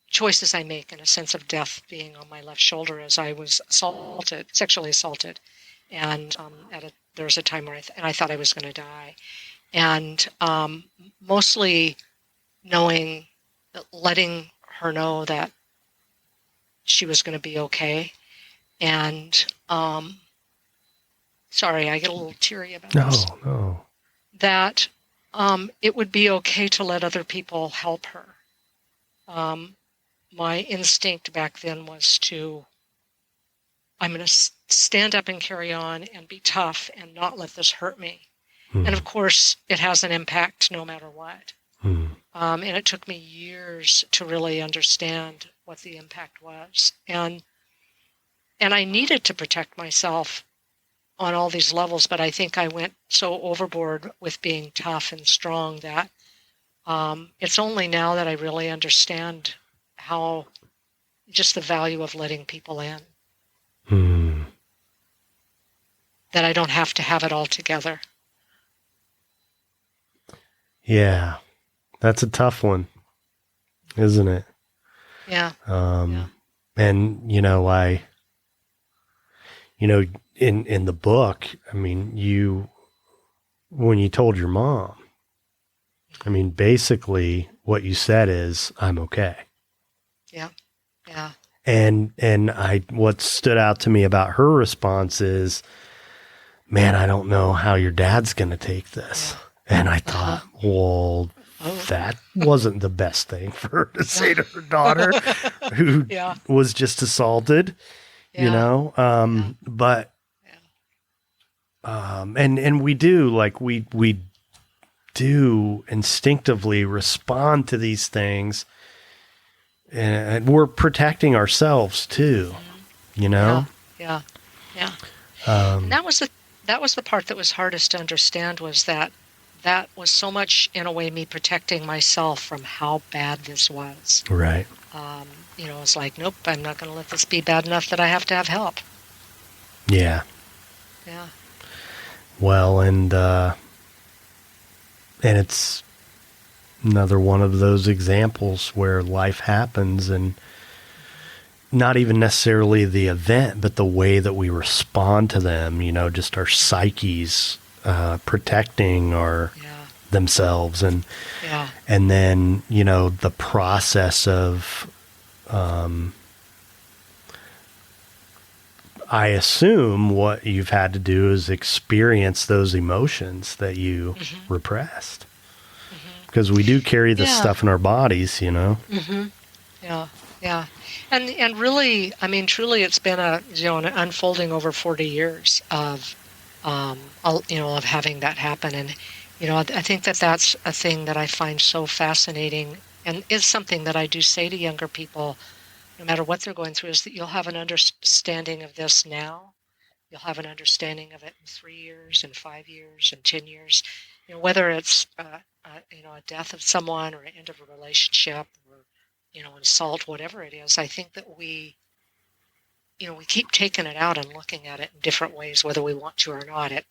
choices I make and a sense of death being on my left shoulder as I was sexually assaulted. And there was a time where I thought I was going to die. And mostly letting her know that she was going to be okay. And sorry, I get a little teary about this. No. That it would be okay to let other people help her. My instinct back then was I'm going to stand up and carry on and be tough and not let this hurt me. And of course, it has an impact no matter what. And it took me years to really understand what the impact was. And I needed to protect myself on all these levels, but I think I went so overboard with being tough and strong that it's only now that I really understand how just the value of letting people in. That I don't have to have it all together. Yeah, that's a tough one, isn't it? Yeah. And in the book, I mean, when you told your mom, I mean, basically what you said is, I'm okay. Yeah. Yeah. And what stood out to me about her response is, man, I don't know how your dad's going to take this. Yeah. And I thought, well, that wasn't the best thing for her to say to her daughter who was just assaulted, but, and we do, like, we do instinctively respond to these things, and we're protecting ourselves too, Yeah. And that was the part that was hardest to understand, was that was so much, in a way, me protecting myself from how bad this was. Right. It's like, nope, I'm not going to let this be bad enough that I have to have help. Yeah. Yeah. Well, and it's another one of those examples where life happens, and not even necessarily the event, but the way that we respond to them, just our psyches protecting themselves, and then the process of I assume what you've had to do is experience those emotions that you repressed, because we do carry this stuff in our bodies, Yeah. And really, I mean, truly, it's been an unfolding over 40 years of having that happen. And, I think that's a thing that I find so fascinating, and is something that I do say to younger people, no matter what they're going through, is that you'll have an understanding of this now. You'll have an understanding of it in 3 years, and 5 years, and 10 years, whether it's, a death of someone, or an end of a relationship, or, an assault, whatever it is. I think that we keep taking it out and looking at it in different ways, whether we want to or not. It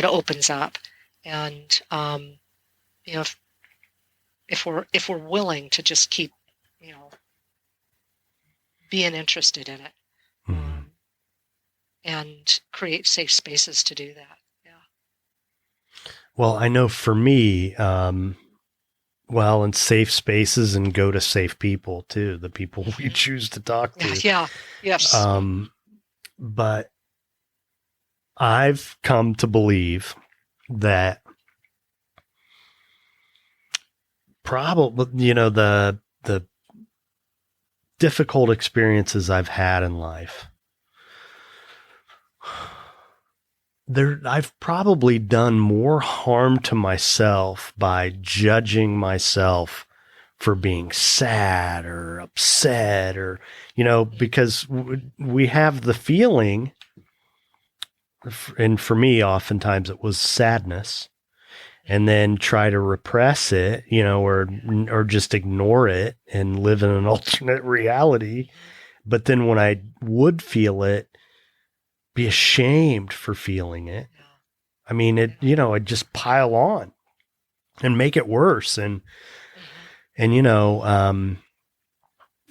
opens up, and if we're willing to just keep being interested in it, and create safe spaces to do that. Yeah. Well, I know for me, and safe spaces, and go to safe people too, the people we choose to talk to. Yeah. Yes. But I've come to believe that probably, the difficult experiences I've had in life I've probably done more harm to myself by judging myself for being sad or upset or, because we have the feeling, and for me, oftentimes it was sadness, and then try to repress it, or just ignore it and live in an alternate reality. But then when I would feel it, be ashamed for feeling it. I mean, it'd just pile on and make it worse. And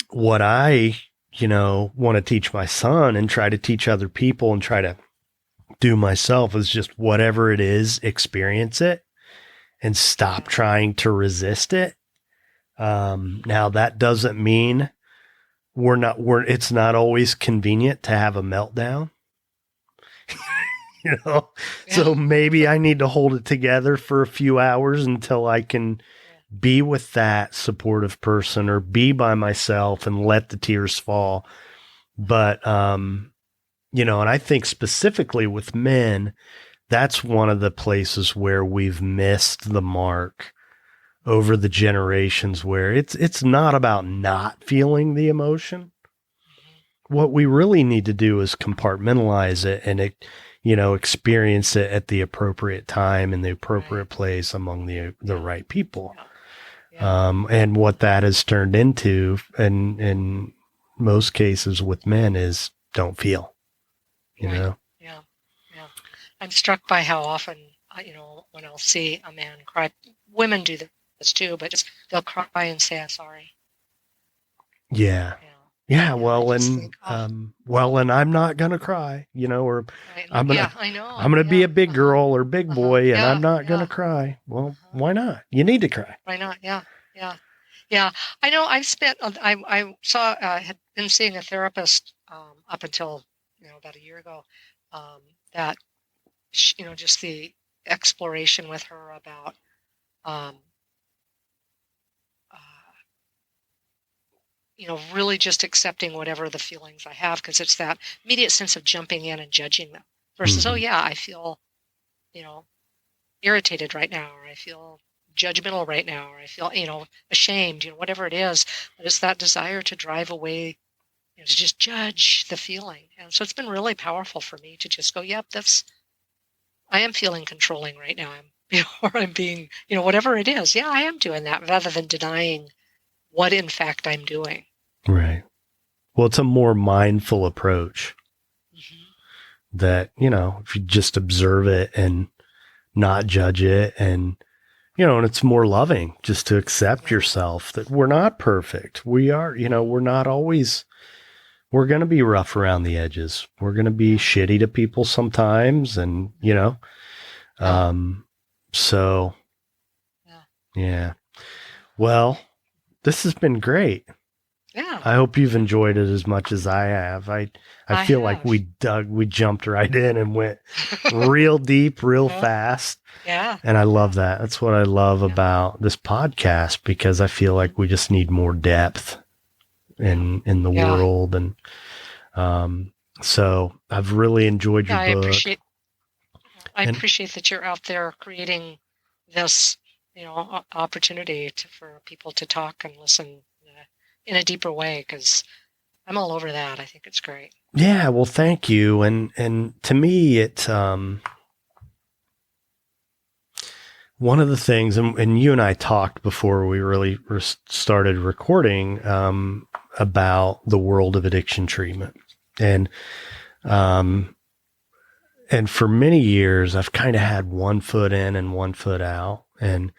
what I, want to teach my son and try to teach other people and try to do myself is just whatever it is, experience it and stop trying to resist it. Now that doesn't mean it's not always convenient to have a meltdown. So maybe I need to hold it together for a few hours until I can be with that supportive person or be by myself and let the tears fall. But, and I think specifically with men, that's one of the places where we've missed the mark over the generations, where it's not about not feeling the emotion. What we really need to do is compartmentalize it and experience it at the appropriate time in the appropriate place among the right people. And what that has turned into, and in most cases with men, is don't feel, Yeah. I'm struck by how often, when I'll see a man cry, women do this too, but they'll cry and say, I'm sorry. Well, and I'm not going to cry, or I'm going to be a big girl or big boy, and I'm not going to cry. Well, why not? You need to cry. Why not? Yeah. I know I had been seeing a therapist up until, about a year ago, that, just the exploration with her about, really just accepting whatever the feelings I have, because it's that immediate sense of jumping in and judging them versus, I feel, irritated right now, or I feel judgmental right now, or I feel, ashamed, whatever it is. But it's that desire to drive away, to just judge the feeling. And so it's been really powerful for me to just go, yep, I am feeling controlling right now. Or I'm being, whatever it is. Yeah, I am doing that, rather than denying what in fact I'm doing. Right. Well, it's a more mindful approach that, if you just observe it and not judge it, and, and it's more loving just to accept yourself, that we're not perfect. We are, we're not always, we're going to be rough around the edges. We're going to be shitty to people sometimes. And, so yeah. Well, this has been great. Yeah. I hope you've enjoyed it as much as I have. I feel like we jumped right in and went real deep, real fast. Yeah. And I love that. That's what I love about this podcast, because I feel like we just need more depth in the world. And, so I've really enjoyed your book. I appreciate that you're out there creating this, opportunity for people to talk and listen in a deeper way, because I'm all over that. I think it's great. Yeah, well, thank you. And to me, it's one of the things, and you and I talked before we really started recording about the world of addiction treatment. And for many years, I've kind of had one foot in and one foot out. And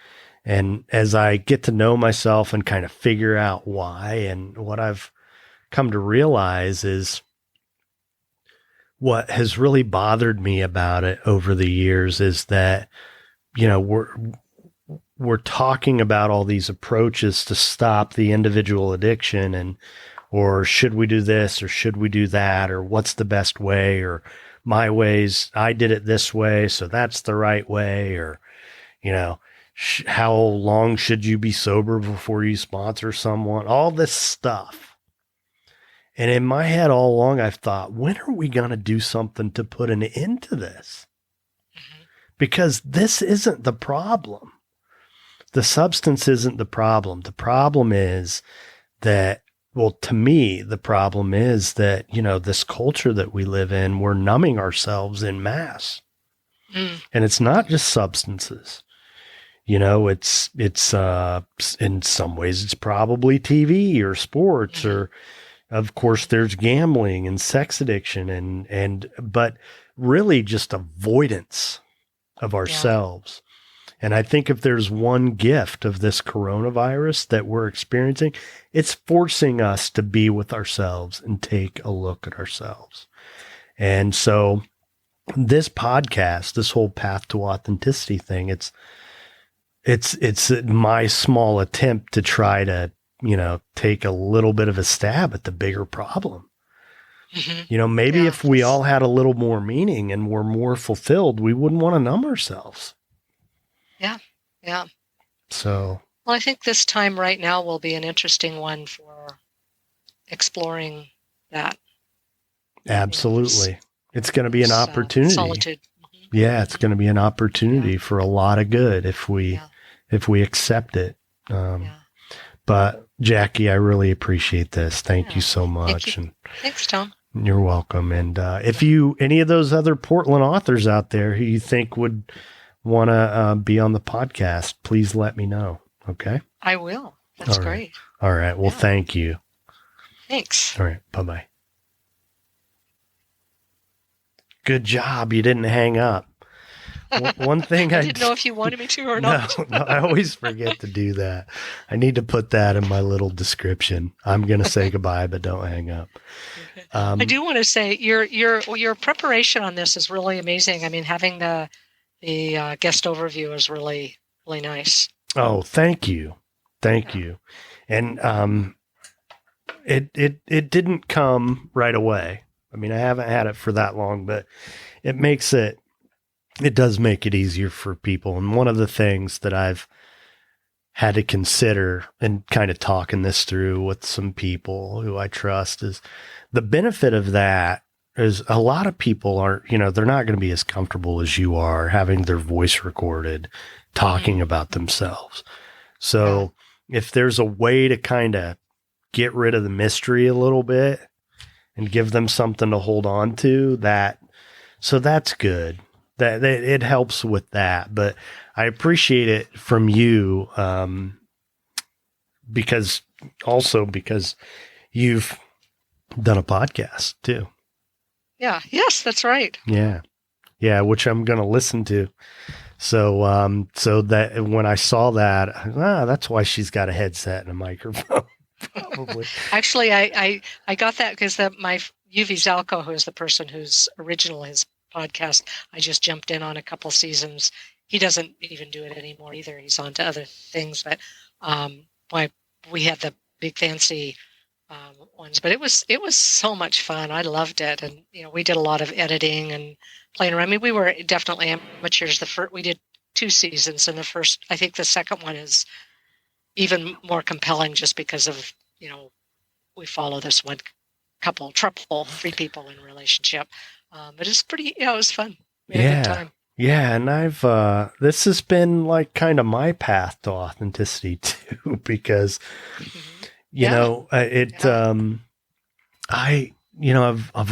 as I get to know myself and kind of figure out why, and what I've come to realize is what has really bothered me about it over the years is that, we're talking about all these approaches to stop the individual addiction, or should we do this or should we do that, or what's the best way, or my ways, I did it this way, so that's the right way, or, how long should you be sober before you sponsor someone? All this stuff. And in my head all along, I've thought, when are we going to do something to put an end to this? Because this isn't the problem. The substance isn't the problem. The problem is that, well, to me, the problem is that, this culture that we live in, we're numbing ourselves in mass. And it's not just substances. It's in some ways, it's probably TV or sports, or of course there's gambling and sex addiction but really just avoidance of ourselves. And I think if there's one gift of this coronavirus that we're experiencing, it's forcing us to be with ourselves and take a look at ourselves. And so this podcast, this whole Path to Authenticity thing, it's my small attempt to try to, take a little bit of a stab at the bigger problem. Maybe if we all had a little more meaning and were more fulfilled, we wouldn't want to numb ourselves. Yeah. Yeah. So, well, I think this time right now will be an interesting one for exploring that. Absolutely. It's going to be an opportunity. Solitude. Yeah. It's going to be an opportunity for a lot of good if we accept it. But Jackie, I really appreciate this. Thank you so much. And thanks, Tom. You're welcome. And if any of those other Portland authors out there who you think would want to be on the podcast, please let me know. Okay. I will. That's great. All right. Well, thank you. Thanks. All right. Bye-bye. Good job. You didn't hang up. One thing I didn't know if you wanted me to or not. No, I always forget to do that. I need to put that in my little description. I'm going to say goodbye, but don't hang up. I do want to say your preparation on this is really amazing. I mean, having the guest overview is really, really nice. Oh, thank you. Thank you. And it didn't come right away. I mean, I haven't had it for that long, but it does make it easier for people. And one of the things that I've had to consider and kind of talking this through with some people who I trust is the benefit of that is a lot of people aren't, they're not going to be as comfortable as you are having their voice recorded, talking about themselves. So if there's a way to kind of get rid of the mystery a little bit and give them something to hold on to, so that's good. That it helps with that, but I appreciate it from you because you've done a podcast too. Yeah. Yes, that's right. Yeah. Yeah. Which I'm going to listen to. So, so that when I saw that, that's why she's got a headset and a microphone. Probably. Actually, I got that because my UV Zalco, who is the person whose original his podcast, I just jumped in on a couple seasons. He doesn't even do it anymore either. He's on to other things, but we had the big fancy ones, but it was so much fun. I loved it. And, we did a lot of editing and playing around. I mean, we were definitely amateurs. We did 2 seasons, and I think the second one is even more compelling just because of, we follow this one couple, 3 people in a relationship. But it's pretty, it was fun. We had a good time. Yeah. And I've, this has been like kind of my path to authenticity too, because, I've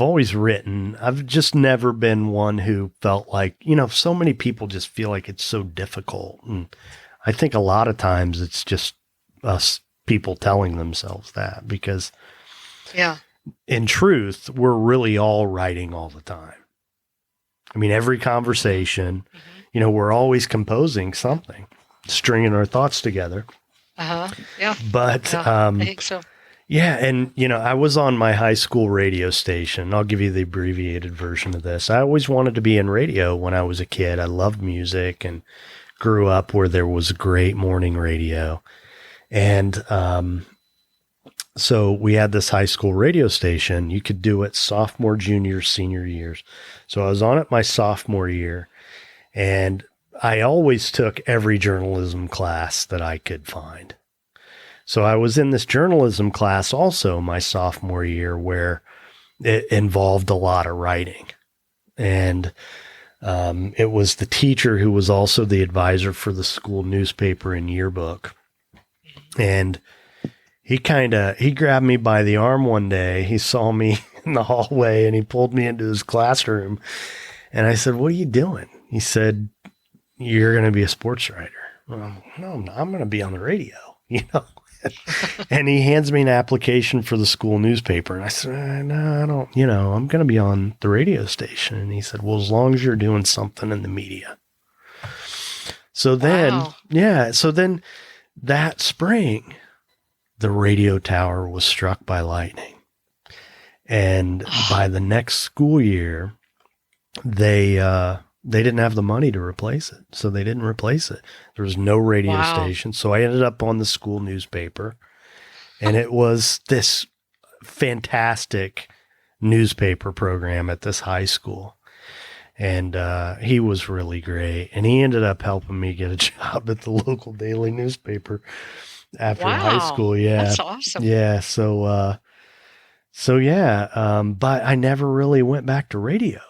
always written, I've just never been one who felt like, so many people just feel like it's so difficult. And I think a lot of times it's just us people telling themselves that because in truth, we're really all writing all the time. I mean, every conversation, we're always composing something, stringing our thoughts together. Yeah. But, I think so. Yeah. And, I was on my high school radio station. I'll give you the abbreviated version of this. I always wanted to be in radio when I was a kid. I loved music and grew up where there was great morning radio. And, so we had this high school radio station. You could do it sophomore, junior, senior years. So I was on it my sophomore year, and I always took every journalism class that I could find. So I was in this journalism class also my sophomore year where it involved a lot of writing. And it was the teacher who was also the advisor for the school newspaper and yearbook. And he grabbed me by the arm one day. He saw me in the hallway and he pulled me into his classroom. And I said, "What are you doing?" He said, "You're going to be a sports writer." Well, no, I'm not. I'm going to be on the radio, And he hands me an application for the school newspaper. And I said, "No, I don't, I'm going to be on the radio station." And he said, "Well, as long as you're doing something in the media." So then, wow. So then that spring, the radio tower was struck by lightning. And by the next school year, they didn't have the money to replace it. So they didn't replace it. There was no radio station. So I ended up on the school newspaper, and it was this fantastic newspaper program at this high school. And he was really great. And he ended up helping me get a job at the local daily newspaper after high school. Yeah. That's awesome. Yeah. But I never really went back to radio.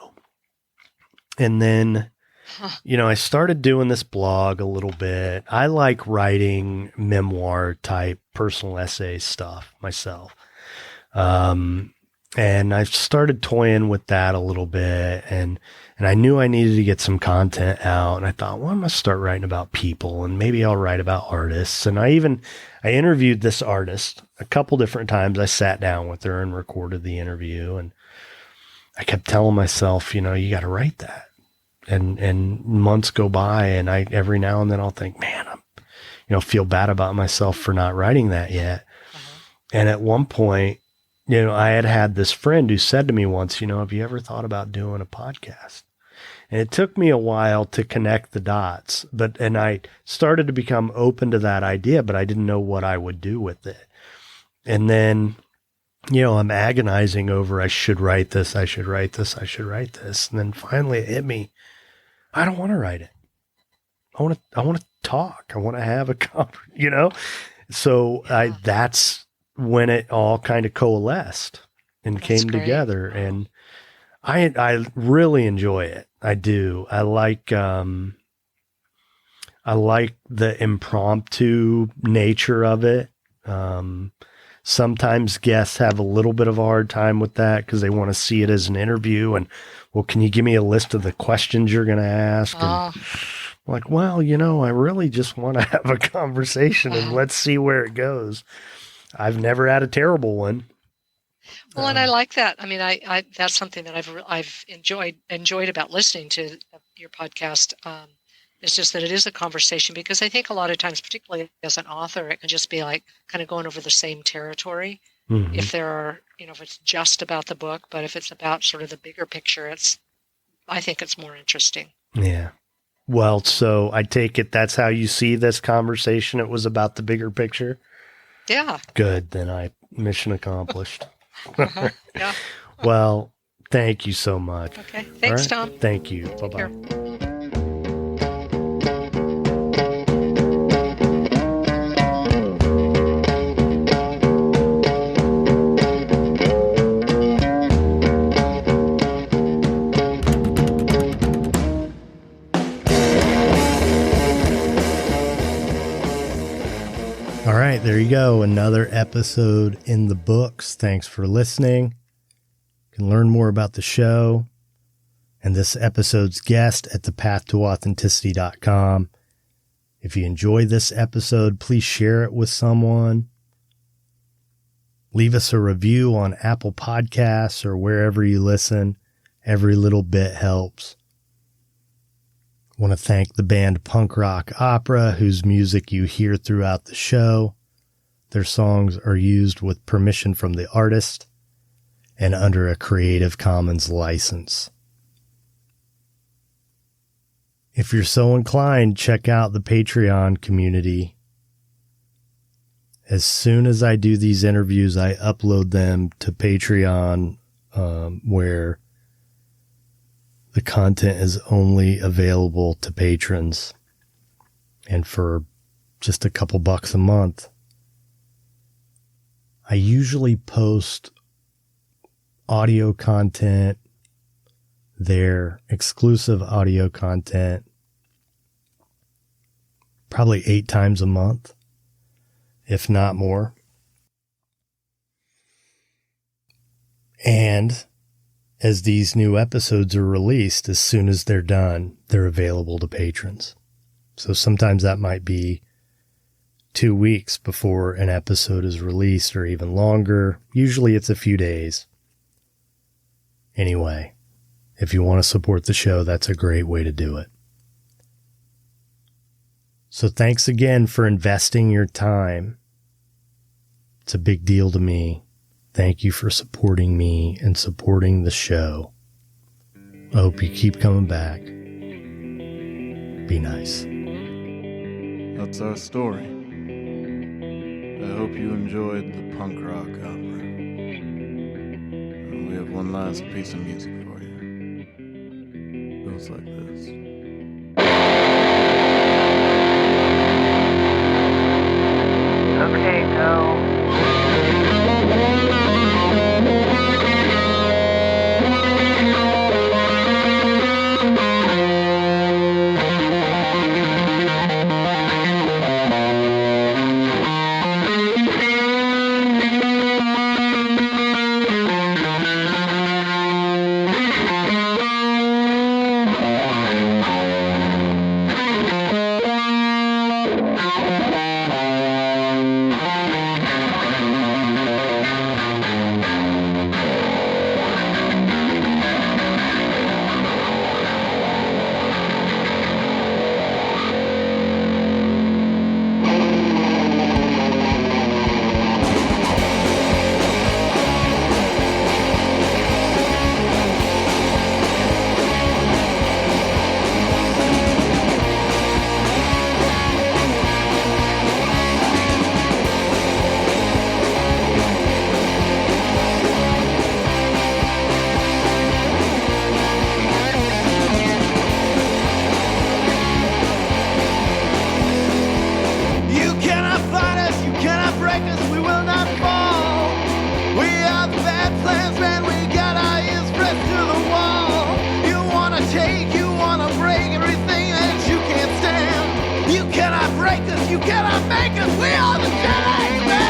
And then, I started doing this blog a little bit. I like writing memoir type personal essay stuff myself. And I started toying with that a little bit, and I knew I needed to get some content out. And I thought, well, I'm going to start writing about people, and maybe I'll write about artists. And I interviewed this artist a couple different times. I sat down with her and recorded the interview, and I kept telling myself, you got to write that. And months go by, and every now and then I'll think, man, I'm, feel bad about myself for not writing that yet. And at one point, I had this friend who said to me once, "Have you ever thought about doing a podcast?" And it took me a while to connect the dots, and I started to become open to that idea, but I didn't know what I would do with it. And then, I'm agonizing over, I should write this. And then finally it hit me. I don't want to write it. I want to talk. I want to have a conversation, So that's when it all kind of coalesced and came together. Wow. And I really enjoy it. I do. I like the impromptu nature of it. Sometimes guests have a little bit of a hard time with that because they want to see it as an interview. And, well, can you give me a list of the questions you're going to ask? And I'm like, well, I really just want to have a conversation and let's see where it goes. I've never had a terrible one. Well, and I like that. I mean, I that's something that I've enjoyed about listening to your podcast. It's just that it is a conversation, because I think a lot of times, particularly as an author, it can just be like kind of going over the same territory. Mm-hmm. If there are, if it's just about the book, but if it's about sort of the bigger picture, I think it's more interesting. Yeah. Well, so I take it that's how you see this conversation. It was about the bigger picture. Yeah. Good. Then mission accomplished. Yeah. Well, thank you so much. Okay. Thanks, Tom. Thank you. Bye-bye. All right, there you go. Another episode in the books. Thanks for listening. You can learn more about the show and this episode's guest at thepathtooauthenticity.com. If you enjoyed this episode, please share it with someone. Leave us a review on Apple Podcasts or wherever you listen. Every little bit helps. I want to thank the band Punk Rock Opera, whose music you hear throughout the show. Their songs are used with permission from the artist and under a Creative Commons license. If you're so inclined, check out the Patreon community. As soon as I do these interviews, I upload them to Patreon, where the content is only available to patrons. And for just a couple bucks a month, I usually post audio content, their exclusive audio content, probably 8 times a month, if not more. And as these new episodes are released, as soon as they're done, they're available to patrons. So sometimes that might be 2 weeks before an episode is released, or even longer. Usually it's a few days. Anyway, if you want to support the show, that's a great way to do it. So thanks again for investing your time. It's a big deal to me. Thank you for supporting me and supporting the show. I hope you keep coming back. Be nice. That's our story. I hope you enjoyed the punk rock opera. And we have one last piece of music for you. It goes like this. Okay, go. You cannot make us. We are the Jedi Man.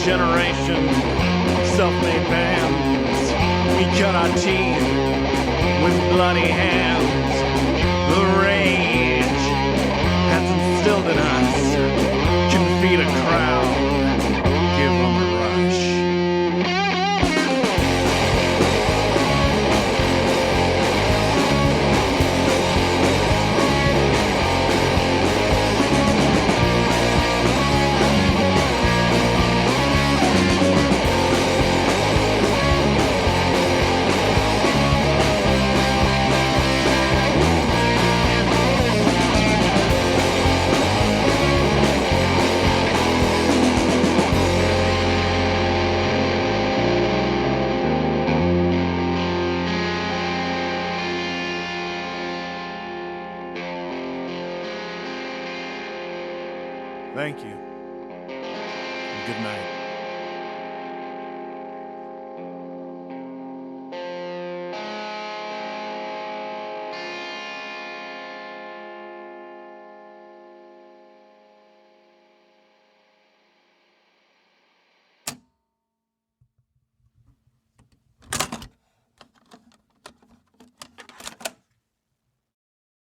Generation self-made bands, we cut our teeth with bloody hands. The rage has instilled in us, can feed a crowd, give them a rush. Thank you. And good night.